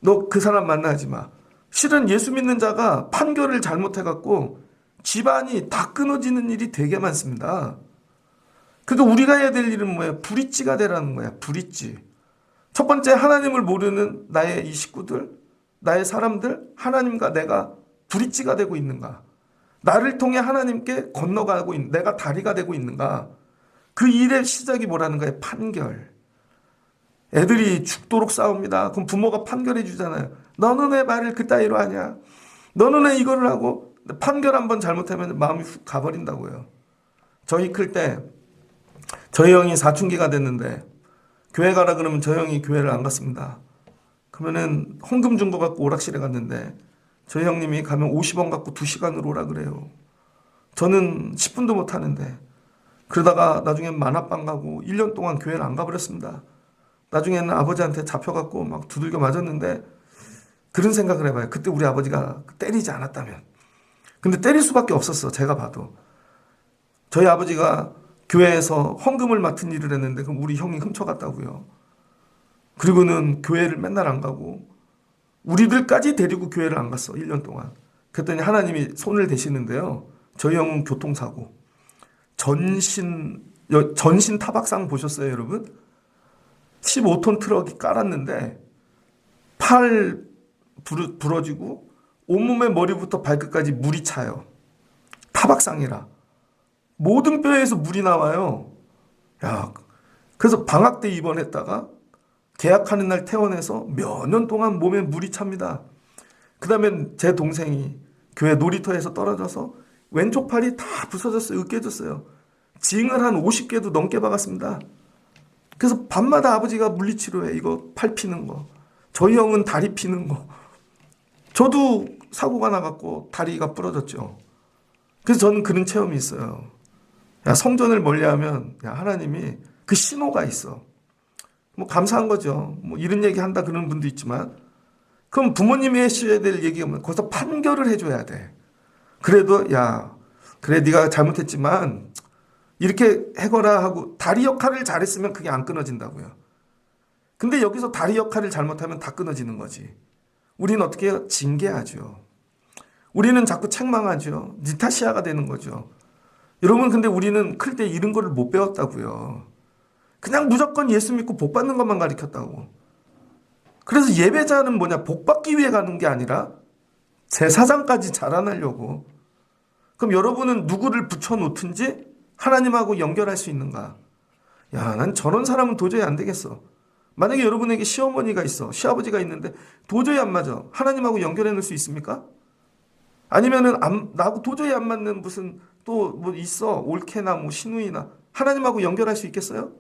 너 그 사람 만나지 마. 실은 예수 믿는 자가 판결을 잘못해갖고 집안이 다 끊어지는 일이 되게 많습니다. 그러니까 우리가 해야 될 일은 뭐예요? 브릿지가 되라는 거야. 브릿지. 첫 번째, 하나님을 모르는 나의 이 식구들, 나의 사람들, 하나님과 내가 브릿지가 되고 있는가? 나를 통해 하나님께 건너가고 있는, 내가 다리가 되고 있는가? 그 일의 시작이 뭐라는 거예요? 판결. 애들이 죽도록 싸웁니다. 그럼 부모가 판결해 주잖아요. 너는 왜 말을 그따위로 하냐? 너는 왜 이거를 하고? 판결 한번 잘못하면 마음이 훅 가버린다고요. 저희 클 때 저희 형이 사춘기가 됐는데 교회 가라 그러면 저 형이 교회를 안 갔습니다. 그러면은 헌금 준 거 갖고 오락실에 갔는데 저희 형님이 가면 50원 갖고 2시간을 오라 그래요. 저는 10분도 못 하는데 그러다가 나중에 만화방 가고 1년 동안 교회를 안 가버렸습니다. 나중에는 아버지한테 잡혀갖고 막 두들겨 맞았는데 그런 생각을 해봐요. 그때 우리 아버지가 때리지 않았다면. 근데 때릴 수밖에 없었어. 제가 봐도. 저희 아버지가 교회에서 헌금을 맡은 일을 했는데 그럼 우리 형이 훔쳐갔다고요. 그리고는 교회를 맨날 안 가고 우리들까지 데리고 교회를 안 갔어. 1년 동안. 그랬더니 하나님이 손을 대시는데요. 저희 형은 교통사고. 전신 타박상 보셨어요, 여러분? 15톤 트럭이 깔았는데 팔 부러지고 온몸의 머리부터 발끝까지 물이 차요. 타박상이라. 모든 뼈에서 물이 나와요. 야, 그래서 방학 때 입원했다가 계약하는 날 퇴원해서 몇 년 동안 몸에 물이 찹니다. 그 다음에 제 동생이 교회 놀이터에서 떨어져서 왼쪽 팔이 다 부서졌어요. 으깨졌어요. 징을 한 50개도 넘게 박았습니다. 그래서 밤마다 아버지가 물리치료해. 이거 팔 피는 거. 저희 형은 다리 피는 거. 저도 사고가 나갖고 다리가 부러졌죠. 그래서 저는 그런 체험이 있어요. 야, 성전을 멀리하면 야, 하나님이 그 신호가 있어. 뭐 감사한 거죠. 뭐 이런 얘기 한다 그러는 분도 있지만 그럼 부모님이 하셔야 될 얘기가 뭐 거기서 판결을 해줘야 돼. 그래도 야 그래 네가 잘못했지만 이렇게 해거라 하고 다리 역할을 잘했으면 그게 안 끊어진다고요. 근데 여기서 다리 역할을 잘못하면 다 끊어지는 거지. 우리는 어떻게 해요? 징계하죠. 우리는 자꾸 책망하죠. 니 탓이야가 되는 거죠. 여러분 근데 우리는 클 때 이런 거를 못 배웠다고요. 그냥 무조건 예수 믿고 복 받는 것만 가르쳤다고. 그래서 예배자는 뭐냐? 복 받기 위해 가는 게 아니라 제사장까지 자라나려고. 그럼 여러분은 누구를 붙여놓든지 하나님하고 연결할 수 있는가? 야, 난 저런 사람은 도저히 안 되겠어. 만약에 여러분에게 시어머니가 있어, 시아버지가 있는데 도저히 안 맞아. 하나님하고 연결해 놓을 수 있습니까? 아니면은 나하고 도저히 안 맞는 무슨 또 뭐 있어. 올케나 뭐 시누이나 하나님하고 연결할 수 있겠어요?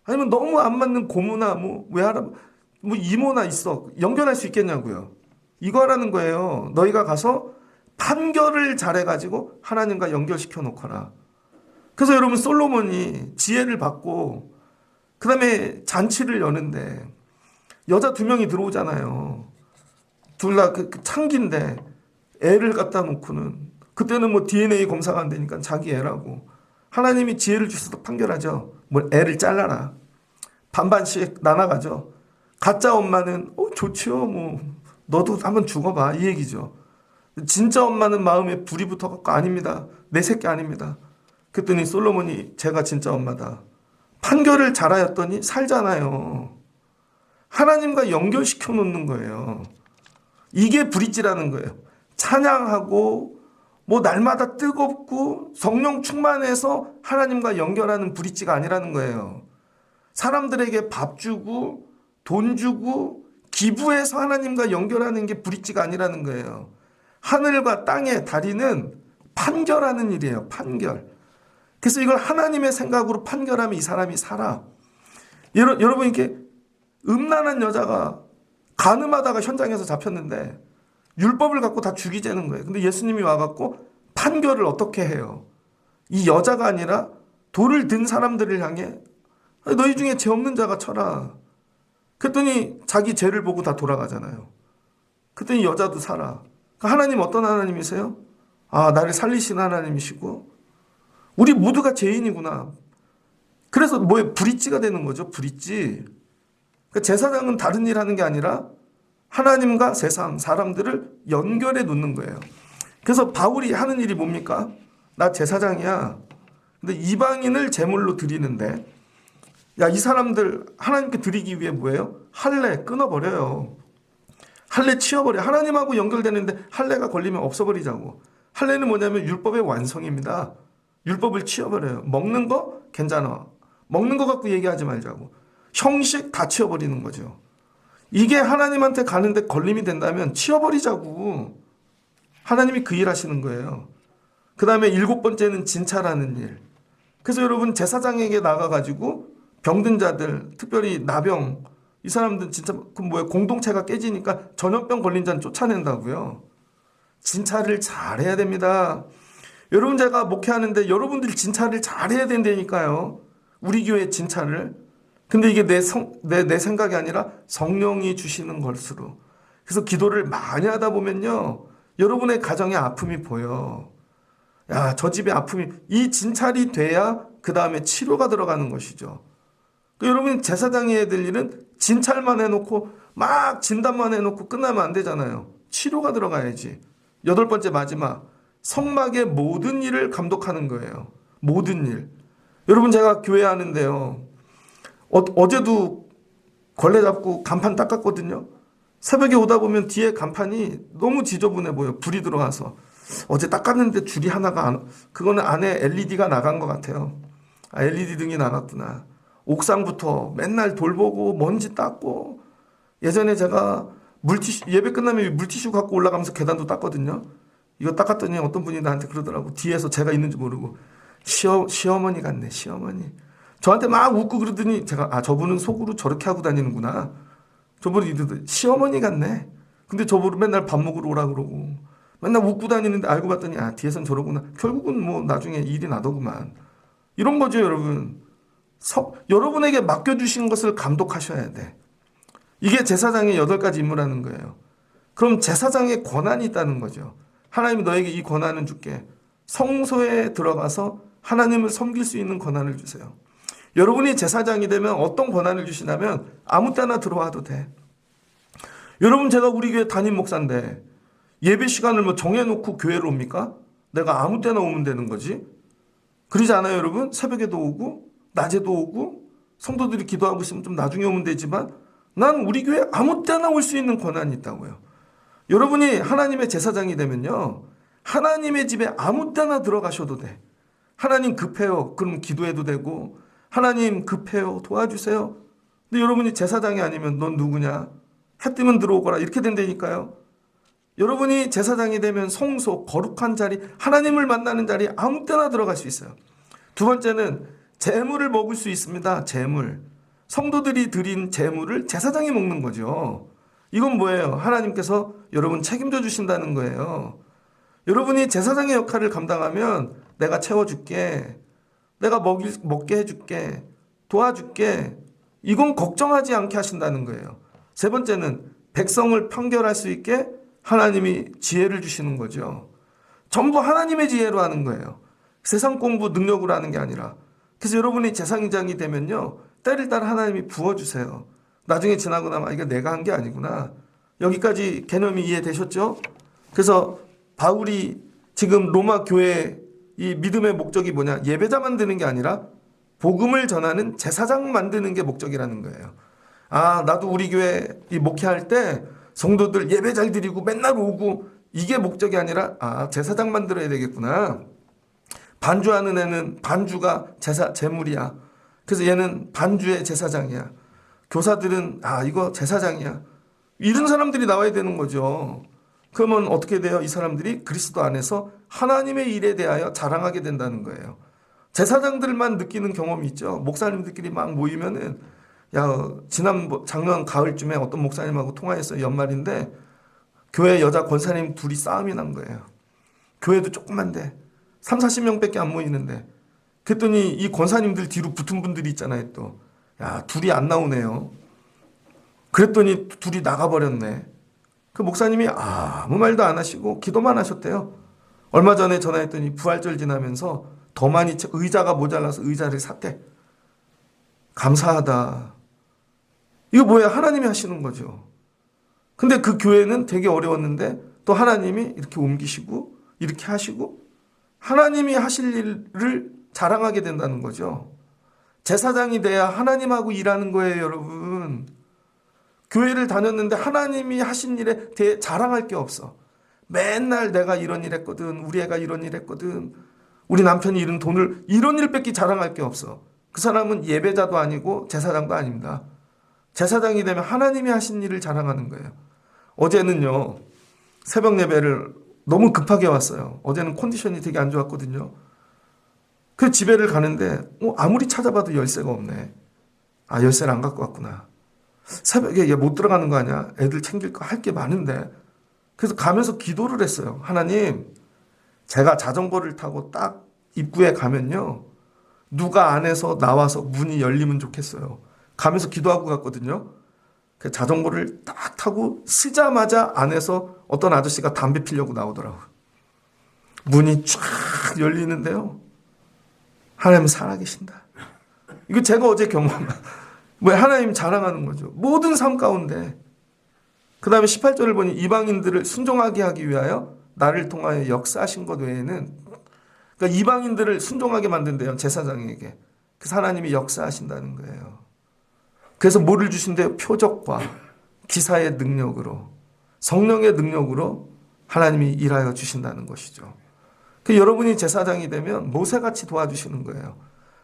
아니면 너무 안 맞는 고모나 뭐 외할아버지 뭐 이모나 있어. 연결할 수 있겠냐고요. 이거 하라는 거예요. 너희가 가서 판결을 잘해가지고 하나님과 연결시켜 놓거라. 그래서 여러분 솔로몬이 지혜를 받고 그 다음에 잔치를 여는데 여자 2명이 들어오잖아요. 둘 다 그 창기인데 애를 갖다 놓고는 그때는 뭐 DNA 검사가 안 되니까 자기 애라고 하나님이 지혜를 주셔서 판결하죠. 뭐 애를 잘라라. 반반씩 나눠가죠. 가짜 엄마는 좋지요. 뭐 너도 한번 죽어봐 이 얘기죠. 진짜 엄마는 마음에 불이 붙어갖고 아닙니다. 내 새끼 아닙니다. 그랬더니 솔로몬이 제가 진짜 엄마다. 판결을 잘하였더니 살잖아요. 하나님과 연결시켜 놓는 거예요. 이게 브릿지라는 거예요. 찬양하고 뭐 날마다 뜨겁고 성령 충만해서 하나님과 연결하는 브릿지가 아니라는 거예요. 사람들에게 밥 주고 돈 주고 기부해서 하나님과 연결하는 게 브릿지가 아니라는 거예요. 하늘과 땅의 다리는 판결하는 일이에요. 판결. 그래서 이걸 하나님의 생각으로 판결하면 이 사람이 살아. 여러분 이렇게 음란한 여자가 간음하다가 현장에서 잡혔는데 율법을 갖고 다 죽이자는 거예요. 근데 예수님이 와갖고 판결을 어떻게 해요? 이 여자가 아니라 돌을 든 사람들을 향해 너희 중에 죄 없는 자가 쳐라. 그랬더니 자기 죄를 보고 다 돌아가잖아요. 그랬더니 여자도 살아. 하나님 어떤 하나님이세요? 아, 나를 살리시는 하나님이시고 우리 모두가 죄인이구나. 그래서 뭐에 브릿지가 되는 거죠. 브릿지. 그러니까 제사장은 다른 일 하는 게 아니라 하나님과 세상, 사람들을 연결해 놓는 거예요. 그래서 바울이 하는 일이 뭡니까? 나 제사장이야. 근데 이방인을 제물로 드리는데, 야, 이 사람들 하나님께 드리기 위해 뭐예요? 할례 끊어버려요. 할례 치워버려. 하나님하고 연결되는데 할례가 걸리면 없어버리자고. 할례는 뭐냐면 율법의 완성입니다. 율법을 치워버려요. 먹는 거 괜찮아. 먹는 거 갖고 얘기하지 말자고. 형식 다 치워버리는 거죠. 이게 하나님한테 가는데 걸림이 된다면 치워버리자고. 하나님이 그 일 하시는 거예요. 그 다음에 7번째는 진찰하는 일. 그래서 여러분 제사장에게 나가가지고 병든 자들, 특별히 나병, 이 사람들 진짜 그 뭐야 공동체가 깨지니까 전염병 걸린 자는 쫓아낸다고요. 진찰을 잘해야 됩니다. 여러분 제가 목회하는데 여러분들이 진찰을 잘해야 된다니까요. 우리 교회 진찰을. 근데 이게 내 생각이 아니라 성령이 주시는 것으로. 그래서 기도를 많이 하다 보면요. 여러분의 가정에 아픔이 보여. 야, 저 집에 아픔이, 이 진찰이 돼야 그 다음에 치료가 들어가는 것이죠. 여러분 제사장이 해야 될 일은 진찰만 해놓고 막 진단만 해놓고 끝나면 안 되잖아요. 치료가 들어가야지. 8번째 마지막, 성막의 모든 일을 감독하는 거예요. 모든 일. 여러분 제가 교회 하는데요. 어제도 걸레 잡고 간판 닦았거든요. 새벽에 오다 보면 뒤에 간판이 너무 지저분해 보여. 불이 들어와서. 어제 닦았는데 줄이 하나가 그거는 안에 LED가 나간 것 같아요. 아, LED 등이 나갔구나. 옥상부터 맨날 돌보고 먼지 닦고. 예전에 제가 물티슈, 예배 끝나면 물티슈 갖고 올라가면서 계단도 닦거든요. 이거 닦았더니 어떤 분이 나한테 그러더라고. 뒤에서 제가 있는지 모르고. 시어머니 같네, 시어머니. 저한테 막 웃고 그러더니 제가, 아, 저분은 속으로 저렇게 하고 다니는구나. 저분이 이러더니 시어머니 같네. 근데 저분은 맨날 밥 먹으러 오라 그러고. 맨날 웃고 다니는데 알고 봤더니, 아, 뒤에선 저러구나. 결국은 뭐 나중에 일이 나더구만. 이런 거죠, 여러분. 여러분에게 맡겨주신 것을 감독하셔야 돼. 이게 제사장의 8가지 임무라는 거예요. 그럼 제사장의 권한이 있다는 거죠. 하나님이 너에게 이 권한을 줄게. 성소에 들어가서 하나님을 섬길 수 있는 권한을 주세요. 여러분이 제사장이 되면 어떤 권한을 주시냐면 아무 때나 들어와도 돼. 여러분 제가 우리 교회 담임 목사인데 예배 시간을 뭐 정해놓고 교회로 옵니까? 내가 아무 때나 오면 되는 거지. 그러지 않아요, 여러분? 새벽에도 오고 낮에도 오고 성도들이 기도하고 있으면 좀 나중에 오면 되지만 난 우리 교회 아무 때나 올 수 있는 권한이 있다고요. 여러분이 하나님의 제사장이 되면요. 하나님의 집에 아무 때나 들어가셔도 돼. 하나님 급해요. 그럼 기도해도 되고 하나님 급해요. 도와주세요. 근데 여러분이 제사장이 아니면 넌 누구냐? 해 뜨면 들어오거라. 이렇게 된다니까요. 여러분이 제사장이 되면 성소, 거룩한 자리, 하나님을 만나는 자리에 아무 때나 들어갈 수 있어요. 2번째는 제물을 먹을 수 있습니다. 제물. 성도들이 드린 제물을 제사장이 먹는 거죠. 이건 뭐예요? 하나님께서 여러분 책임져 주신다는 거예요. 여러분이 제사장의 역할을 감당하면 내가 채워줄게. 내가 먹게 해줄게. 도와줄게. 이건 걱정하지 않게 하신다는 거예요. 3번째는 백성을 판결할 수 있게 하나님이 지혜를 주시는 거죠. 전부 하나님의 지혜로 하는 거예요. 세상 공부 능력으로 하는 게 아니라. 그래서 여러분이 제사장이 되면요. 때를 따라 하나님이 부어주세요. 나중에 지나고 나면 이게 내가 한 게 아니구나. 여기까지 개념이 이해되셨죠? 그래서 바울이 지금 로마 교회 이 믿음의 목적이 뭐냐? 예배자 만드는 게 아니라 복음을 전하는 제사장 만드는 게 목적이라는 거예요. 아, 나도 우리 교회 이 목회할 때 성도들 예배 잘 드리고 맨날 오고 이게 목적이 아니라 아, 제사장 만들어야 되겠구나. 반주하는 애는 반주가 제물이야. 그래서 얘는 반주의 제사장이야. 교사들은 아, 이거 제사장이야. 이런 사람들이 나와야 되는 거죠. 그러면 어떻게 돼요? 이 사람들이 그리스도 안에서 하나님의 일에 대하여 자랑하게 된다는 거예요. 제사장들만 느끼는 경험이 있죠. 목사님들끼리 막 모이면은 야, 작년 가을쯤에 어떤 목사님하고 통화했어요. 연말인데 교회 여자 권사님 둘이 싸움이 난 거예요. 교회도 조그만데 30-40명밖에 안 모이는데 그랬더니 이 권사님들 뒤로 붙은 분들이 있잖아요. 또 야, 둘이 안 나오네요. 그랬더니 둘이 나가버렸네. 그 목사님이 아무 말도 안 하시고 기도만 하셨대요. 얼마 전에 전화했더니 부활절 지나면서 더 많이 의자가 모자라서 의자를 샀대. 감사하다. 이거 뭐야? 하나님이 하시는 거죠. 근데 그 교회는 되게 어려웠는데 또 하나님이 이렇게 옮기시고 이렇게 하시고 하나님이 하실 일을 자랑하게 된다는 거죠. 제사장이 돼야 하나님하고 일하는 거예요, 여러분. 교회를 다녔는데 하나님이 하신 일에 대해 자랑할 게 없어. 맨날 내가 이런 일 했거든, 우리 애가 이런 일 했거든, 우리 남편이 이런 돈을, 이런 일밖에 자랑할 게 없어. 그 사람은 예배자도 아니고 제사장도 아닙니다. 제사장이 되면 하나님이 하신 일을 자랑하는 거예요. 어제는요, 새벽 예배를 너무 급하게 왔어요. 어제는 컨디션이 되게 안 좋았거든요. 그 집에를 가는데 아무리 찾아봐도 열쇠가 없네. 아, 열쇠를 안 갖고 왔구나. 새벽에 얘 못 들어가는 거 아니야? 애들 챙길 거 할 게 많은데. 그래서 가면서 기도를 했어요. 하나님, 제가 자전거를 타고 딱 입구에 가면요, 누가 안에서 나와서 문이 열리면 좋겠어요. 가면서 기도하고 갔거든요. 그 자전거를 딱 타고 쓰자마자 안에서 어떤 아저씨가 담배 피려고 나오더라고요. 문이 쫙 열리는데요, 하나님 살아계신다. 이거 제가 어제 경험한, 뭐 하나님 자랑하는 거죠. 모든 삶 가운데. 그 다음에 18절을 보니 이방인들을 순종하게 하기 위하여 나를 통하여 역사하신 것 외에는, 그러니까 이방인들을 순종하게 만든대요, 제사장에게. 그래서 하나님이 역사하신다는 거예요. 그래서 뭐를 주신대요? 표적과 기사의 능력으로, 성령의 능력으로 하나님이 일하여 주신다는 것이죠. 여러분이 제사장이 되면 모세같이 도와주시는 거예요.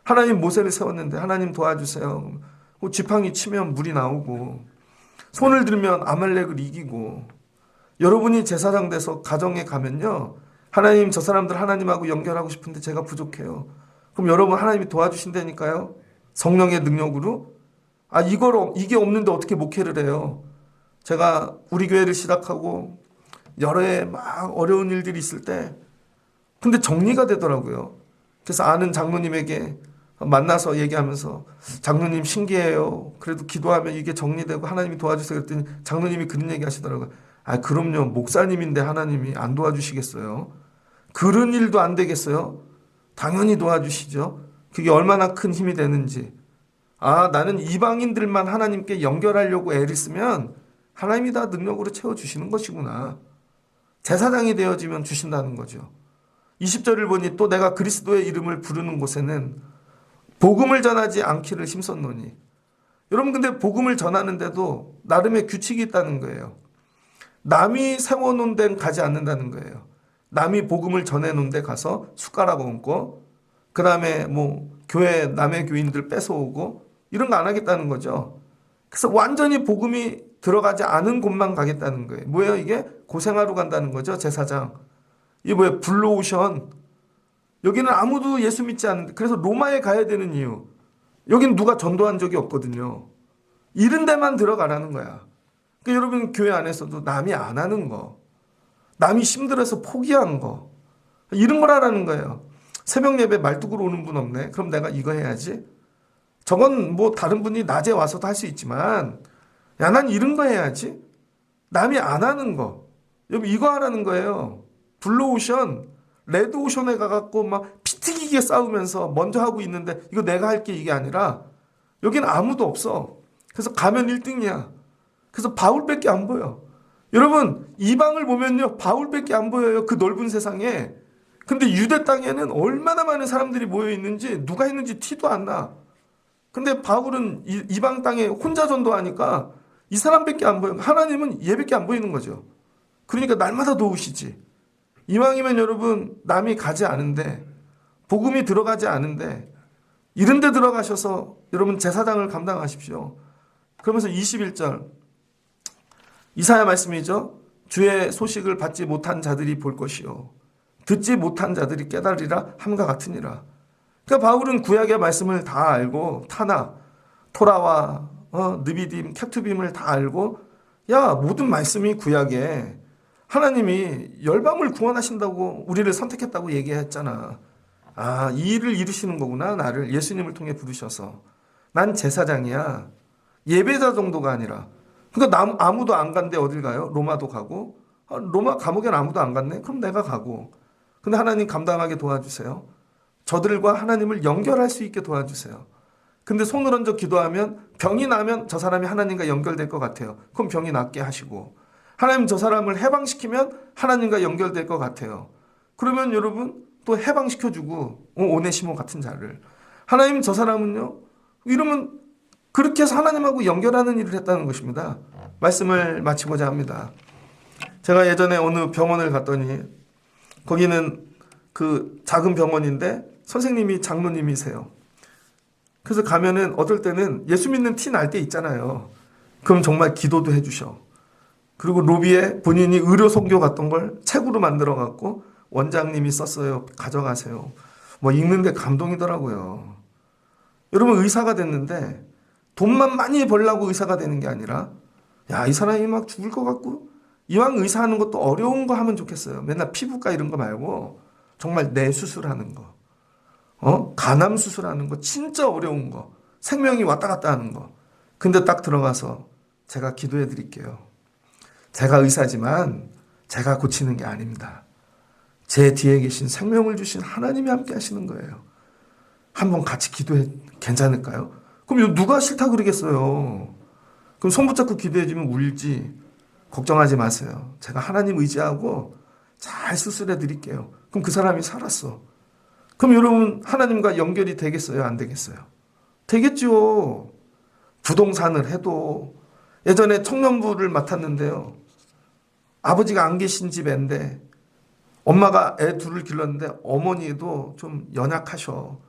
하나님 모세를 세웠는데 하나님 도와주세요. 지팡이 치면 물이 나오고, 손을 들면 아말렉을 이기고. 여러분이 제사장 돼서 가정에 가면요, 하나님, 저 사람들 하나님하고 연결하고 싶은데 제가 부족해요. 그럼 여러분 하나님이 도와주신다니까요. 성령의 능력으로. 아, 이게 없는데 어떻게 목회를 해요? 제가 우리 교회를 시작하고 여러 해 막 어려운 일들이 있을 때, 근데 정리가 되더라고요. 그래서 아는 장로님에게 만나서 얘기하면서, 장로님 신기해요. 그래도 기도하면 이게 정리되고 하나님이 도와주세요. 그랬더니 장로님이 그런 얘기 하시더라고요. 아, 그럼요. 목사님인데 하나님이 안 도와주시겠어요? 그런 일도 안 되겠어요? 당연히 도와주시죠. 그게 얼마나 큰 힘이 되는지. 아, 나는 이방인들만 하나님께 연결하려고 애를 쓰면 하나님이 다 능력으로 채워주시는 것이구나. 제사장이 되어지면 주신다는 거죠. 20절을 보니 또 내가 그리스도의 이름을 부르는 곳에는 복음을 전하지 않기를 힘썼노니. 여러분, 근데 복음을 전하는데도 나름의 규칙이 있다는 거예요. 남이 세워놓은 데는 가지 않는다는 거예요. 남이 복음을 전해놓은 데 가서 숟가락 얹고, 그 다음에 교회 남의 교인들 뺏어오고, 이런 거 안 하겠다는 거죠. 그래서 완전히 복음이 들어가지 않은 곳만 가겠다는 거예요. 뭐예요 이게? 고생하러 간다는 거죠, 제사장. 이게 뭐예요? 블루오션. 여기는 아무도 예수 믿지 않는데, 그래서 로마에 가야 되는 이유. 여기는 누가 전도한 적이 없거든요. 이런 데만 들어가라는 거야. 그러니까 여러분, 교회 안에서도 남이 안 하는 거, 남이 힘들어서 포기한 거, 이런 거라는 거예요. 새벽 예배 말뚝으로 오는 분 없네. 그럼 내가 이거 해야지. 저건 다른 분이 낮에 와서도 할 수 있지만, 야, 난 이런 거 해야지. 남이 안 하는 거. 여러분, 이거 하라는 거예요. 블루오션, 레드오션에 가갖고 막 피튀기게 싸우면서 먼저 하고 있는데, 이거 내가 할게, 이게 아니라, 여기는 아무도 없어. 그래서 가면 1등이야. 그래서 바울밖에 안 보여. 여러분, 이방을 보면요, 바울밖에 안 보여요. 그 넓은 세상에. 근데 유대 땅에는 얼마나 많은 사람들이 모여 있는지, 누가 있는지 티도 안 나. 근데 바울은 이방 땅에 혼자 전도하니까 이 사람밖에 안 보여. 하나님은 얘밖에 안 보이는 거죠. 그러니까 날마다 도우시지. 이왕이면 여러분, 남이 가지 않은데, 복음이 들어가지 않은데, 이런 데 들어가셔서 여러분 제사장을 감당하십시오. 그러면서 21절, 이사야 말씀이죠. 주의 소식을 받지 못한 자들이 볼 것이요, 듣지 못한 자들이 깨달으리라 함과 같으니라. 그러니까 바울은 구약의 말씀을 다 알고, 타나, 토라와 느비딤, 케투빔을 다 알고, 야, 모든 말씀이 구약에 하나님이 열방을 구원하신다고, 우리를 선택했다고 얘기했잖아. 아, 이 일을 이루시는 거구나. 나를 예수님을 통해 부르셔서. 난 제사장이야. 예배자 정도가 아니라. 그러니까 아무도 안 간데 어딜 가요? 로마도 가고. 로마 감옥엔 아무도 안 갔네? 그럼 내가 가고. 근데 하나님 감당하게 도와주세요. 저들과 하나님을 연결할 수 있게 도와주세요. 근데 손을 얹어 기도하면 병이 나면 저 사람이 하나님과 연결될 것 같아요. 그럼 병이 낫게 하시고, 하나님 저 사람을 해방시키면 하나님과 연결될 것 같아요. 그러면 여러분 또 해방시켜주고, 오네시모 같은 자를, 하나님 저 사람은요, 이러면 그렇게 해서 하나님하고 연결하는 일을 했다는 것입니다. 말씀을 마치고자 합니다. 제가 예전에 어느 병원을 갔더니 거기는 그 작은 병원인데 선생님이 장로님이세요. 그래서 가면은 어떨 때는 예수 믿는 티 날 때 있잖아요. 그럼 정말 기도도 해주셔. 그리고 로비에 본인이 의료 선교 갔던 걸 책으로 만들어 갖고 원장님이 썼어요. 가져가세요. 뭐 읽는데 감동이더라고요. 여러분 의사가 됐는데 돈만 많이 벌려고 의사가 되는 게 아니라, 야, 이 사람이 막 죽을 것 같고 이왕 의사하는 것도 어려운 거 하면 좋겠어요. 맨날 피부과 이런 거 말고 정말 뇌 수술하는 거, 간암 수술하는 거, 진짜 어려운 거, 생명이 왔다 갔다 하는 거. 근데 딱 들어가서 제가 기도해 드릴게요. 제가 의사지만 제가 고치는 게 아닙니다. 제 뒤에 계신 생명을 주신 하나님이 함께 하시는 거예요. 한번 같이 기도해, 괜찮을까요? 그럼 누가 싫다 그러겠어요? 그럼 손 붙잡고 기도해주면 울지. 걱정하지 마세요. 제가 하나님 의지하고 잘 수술해 드릴게요. 그럼 그 사람이 살았어. 그럼 여러분 하나님과 연결이 되겠어요? 안 되겠어요? 되겠죠. 부동산을 해도, 예전에 청년부를 맡았는데요. 아버지가 안 계신 집 애인데 엄마가 애 둘을 길렀는데 어머니도 좀 연약하셔.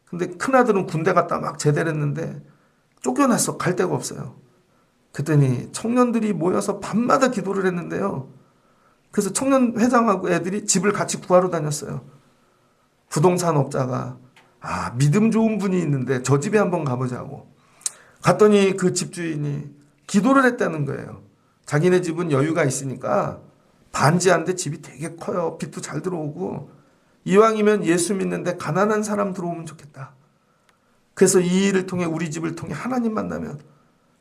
근데 큰아들은 군대 갔다 막 제대를 했는데 쫓겨났어. 갈 데가 없어요. 그랬더니 청년들이 모여서 밤마다 기도를 했는데요. 그래서 청년 회장하고 애들이 집을 같이 구하러 다녔어요. 부동산 업자가, 믿음 좋은 분이 있는데 저 집에 한번 가보자고. 갔더니 그 집주인이 기도를 했다는 거예요. 자기네 집은 여유가 있으니까 반지한데 집이 되게 커요. 빛도 잘 들어오고, 이왕이면 예수 믿는데 가난한 사람 들어오면 좋겠다. 그래서 이 일을 통해, 우리 집을 통해 하나님 만나면,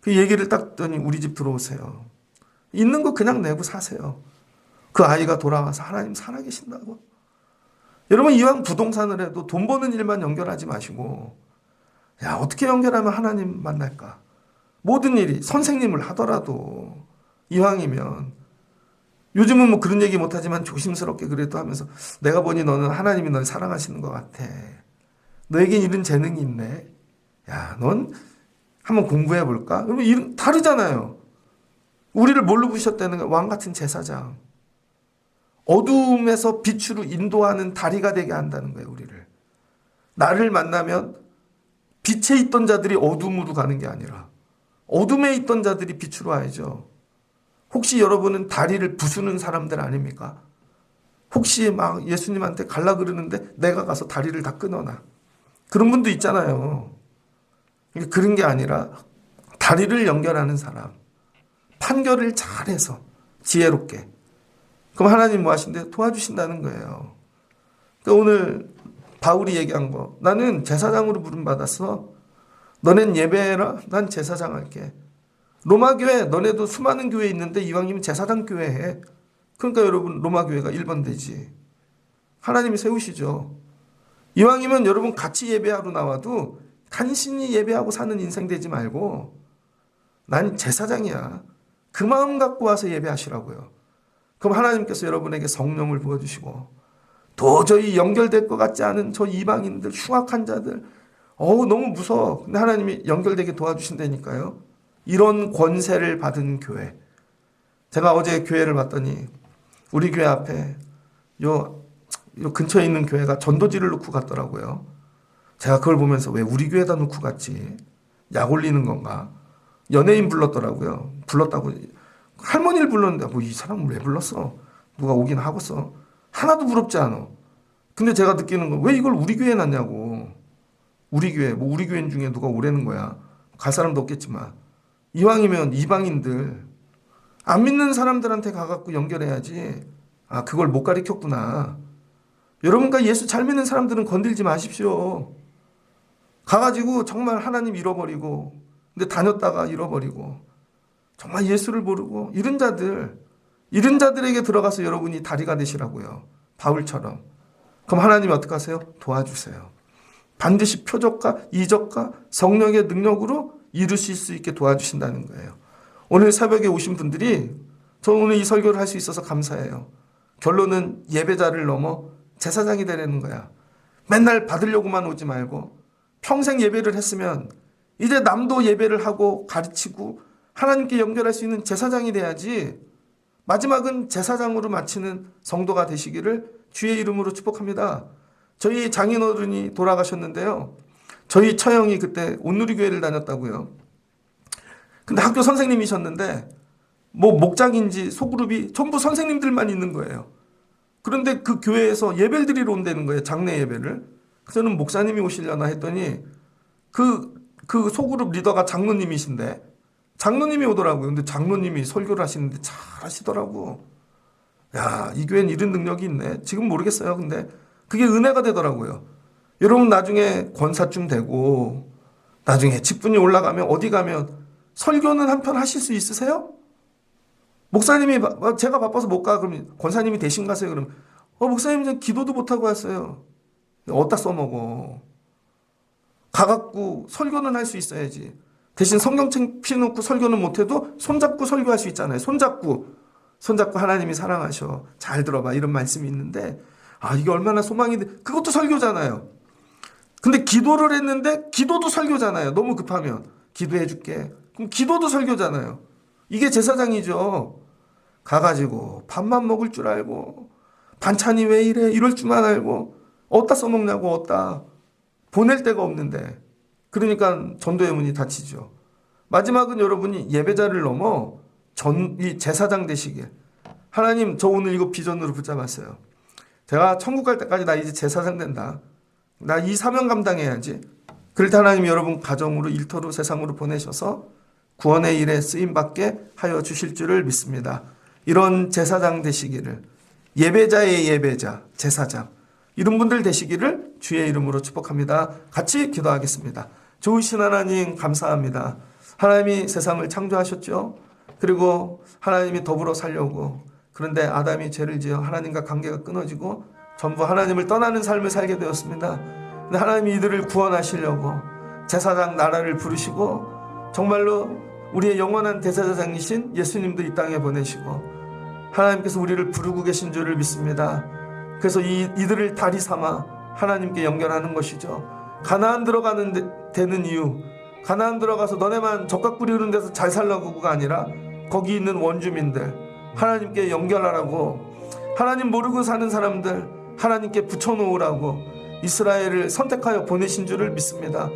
그 얘기를 딱 듣더니 우리 집 들어오세요. 있는 거 그냥 내고 사세요. 그 아이가 돌아와서 하나님 살아계신다고. 여러분 이왕 부동산을 해도 돈 버는 일만 연결하지 마시고, 야, 어떻게 연결하면 하나님 만날까? 모든 일이, 선생님을 하더라도 이왕이면, 요즘은 뭐 그런 얘기 못하지만 조심스럽게 그래도 하면서, 내가 보니 너는 하나님이 널 사랑하시는 것 같아. 너에겐 이런 재능이 있네. 야, 넌 한번 공부해 볼까? 여러분 이런 다르잖아요. 우리를 뭘로 부셨다는 거야? 왕 같은 제사장. 어둠에서 빛으로 인도하는 다리가 되게 한다는 거예요, 우리를. 나를 만나면 빛에 있던 자들이 어둠으로 가는 게 아니라 어둠에 있던 자들이 빛으로 와야죠. 혹시 여러분은 다리를 부수는 사람들 아닙니까? 혹시 막 예수님한테 갈라 그러는데 내가 가서 다리를 다 끊어놔. 그런 분도 있잖아요. 그런 게 아니라 다리를 연결하는 사람. 판결을 잘해서 지혜롭게. 그럼 하나님 뭐 하신대? 도와주신다는 거예요. 그러니까 오늘 바울이 얘기한 거, 나는 제사장으로 부름받았어. 너넨 예배해라. 난 제사장 할게. 로마 교회, 너네도 수많은 교회 있는데 이왕이면 제사장 교회 해. 그러니까 여러분 로마 교회가 1번 되지. 하나님이 세우시죠. 이왕이면 여러분 같이 예배하러 나와도 간신히 예배하고 사는 인생 되지 말고, 난 제사장이야. 그 마음 갖고 와서 예배하시라고요. 그럼 하나님께서 여러분에게 성령을 부어주시고, 도저히 연결될 것 같지 않은 저 이방인들, 흉악한 자들, 너무 무서워. 근데 하나님이 연결되게 도와주신다니까요. 이런 권세를 받은 교회. 제가 어제 교회를 봤더니 우리 교회 앞에 요 근처에 있는 교회가 전도지를 놓고 갔더라고요. 제가 그걸 보면서 왜 우리 교회에다 놓고 갔지? 약 올리는 건가? 연예인 불렀더라고요. 불렀다고. 할머니를 불렀는데 뭐 이 사람을 왜 불렀어? 누가 오긴 하겠어. 하나도 부럽지 않아. 근데 제가 느끼는 건 왜 이걸 우리 교회에 놨냐고. 우리 교회, 뭐 우리 교인 중에 누가 오라는 거야. 갈 사람도 없겠지만. 이왕이면 이방인들, 안 믿는 사람들한테 가갖고 연결해야지. 그걸 못 가르쳤구나. 여러분과 예수 잘 믿는 사람들은 건들지 마십시오. 가가지고 정말 하나님 잃어버리고, 근데 다녔다가 잃어버리고, 정말 예수를 모르고, 이런 자들에게 들어가서 여러분이 다리가 되시라고요. 바울처럼. 그럼 하나님이 어떻게 하세요? 도와주세요. 반드시 표적과 이적과 성령의 능력으로 이루실 수 있게 도와주신다는 거예요. 오늘 새벽에 오신 분들이 저는 오늘 이 설교를 할 수 있어서 감사해요. 결론은 예배자를 넘어 제사장이 되려는 거야. 맨날 받으려고만 오지 말고 평생 예배를 했으면 이제 남도 예배를 하고 가르치고 하나님께 연결할 수 있는 제사장이 돼야지. 마지막은 제사장으로 마치는 성도가 되시기를 주의 이름으로 축복합니다. 저희 장인어른이 돌아가셨는데요. 저희 처형이 그때 온누리교회를 다녔다고요. 근데 학교 선생님이셨는데 뭐 목장인지 소그룹이 전부 선생님들만 있는 거예요. 그런데 그 교회에서 예배를 드리러 온다는 거예요. 장례 예배를. 저는 목사님이 오시려나 했더니 그 소그룹 리더가 장로님이신데 장로님이 오더라고요. 근데 장로님이 설교를 하시는데 잘 하시더라고. 야, 이 교회는 이런 능력이 있네. 지금 모르겠어요. 근데 그게 은혜가 되더라고요. 여러분 나중에 권사쯤 되고 나중에 직분이 올라가면 어디 가면 설교는 한편 하실 수 있으세요? 목사님이 제가 바빠서 못 가. 그러면 권사님이 대신 가세요. 그러면 목사님 기도도 못하고 왔어요. 어디다 써먹어. 가갖고 설교는 할 수 있어야지. 대신 성경책 피워놓고 설교는 못해도 손잡고 설교할 수 있잖아요. 손잡고 하나님이 사랑하셔. 잘 들어봐. 이런 말씀이 있는데 이게 얼마나 소망인데 그것도 설교잖아요. 근데 기도를 했는데 기도도 설교잖아요. 너무 급하면 기도해 줄게. 그럼 기도도 설교잖아요. 이게 제사장이죠. 가가지고 밥만 먹을 줄 알고 반찬이 왜 이래 이럴 줄만 알고 어디다 써먹냐고 어디다 보낼 데가 없는데 그러니까 전도의 문이 닫히죠. 마지막은 여러분이 예배자를 넘어 이 제사장 되시길. 하나님 저 오늘 이거 비전으로 붙잡았어요. 제가 천국 갈 때까지 나 이제 제사장 된다. 나 이 사명 감당해야지. 그럴 때 하나님 여러분 가정으로 일터로 세상으로 보내셔서 구원의 일에 쓰임받게 하여 주실 줄을 믿습니다. 이런 제사장 되시기를 예배자의 예배자 제사장 이런 분들 되시기를 주의 이름으로 축복합니다. 같이 기도하겠습니다. 좋으신 하나님 감사합니다. 하나님이 세상을 창조하셨죠. 그리고 하나님이 더불어 살려고 그런데 아담이 죄를 지어 하나님과 관계가 끊어지고 전부 하나님을 떠나는 삶을 살게 되었습니다. 근데 하나님이 이들을 구원하시려고 제사장 나라를 부르시고 정말로 우리의 영원한 대제사장이신 예수님도 이 땅에 보내시고 하나님께서 우리를 부르고 계신 줄을 믿습니다. 그래서 이들을 다리 삼아 하나님께 연결하는 것이죠. 가나안 들어가는 되는 이유 가나안 들어가서 너네만 젓각 뿌리는 데서 잘 살라고가 아니라 거기 있는 원주민들 하나님께 연결하라고 하나님 모르고 사는 사람들 하나님께 붙여놓으라고 이스라엘을 선택하여 보내신 줄을 믿습니다.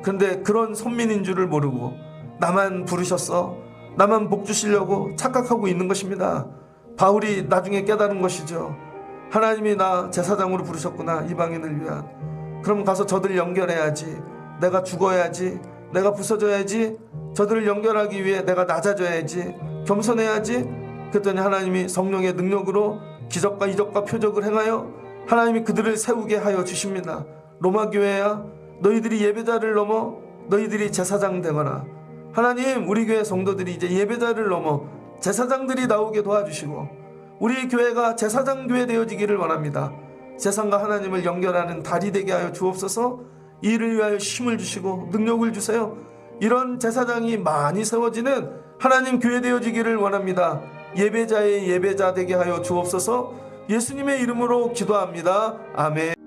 그런데 그런 선민인 줄을 모르고 나만 부르셨어 나만 복 주시려고 착각하고 있는 것입니다. 바울이 나중에 깨달은 것이죠. 하나님이 나 제사장으로 부르셨구나 이방인을 위한. 그럼 가서 저들 연결해야지. 내가 죽어야지. 내가 부서져야지. 저들을 연결하기 위해 내가 낮아져야지. 겸손해야지. 그랬더니 하나님이 성령의 능력으로 기적과 이적과 표적을 행하여 하나님이 그들을 세우게 하여 주십니다. 로마 교회야 너희들이 예배자를 넘어 너희들이 제사장 되거나 하나님 우리 교회 성도들이 이제 예배자를 넘어 제사장들이 나오게 도와주시고 우리 교회가 제사장 교회 되어지기를 원합니다. 세상과 하나님을 연결하는 다리 되게 하여 주옵소서. 이를 위하여 힘을 주시고 능력을 주세요. 이런 제사장이 많이 세워지는 하나님 교회 되어지기를 원합니다. 예배자의 예배자 되게 하여 주옵소서. 예수님의 이름으로 기도합니다. 아멘.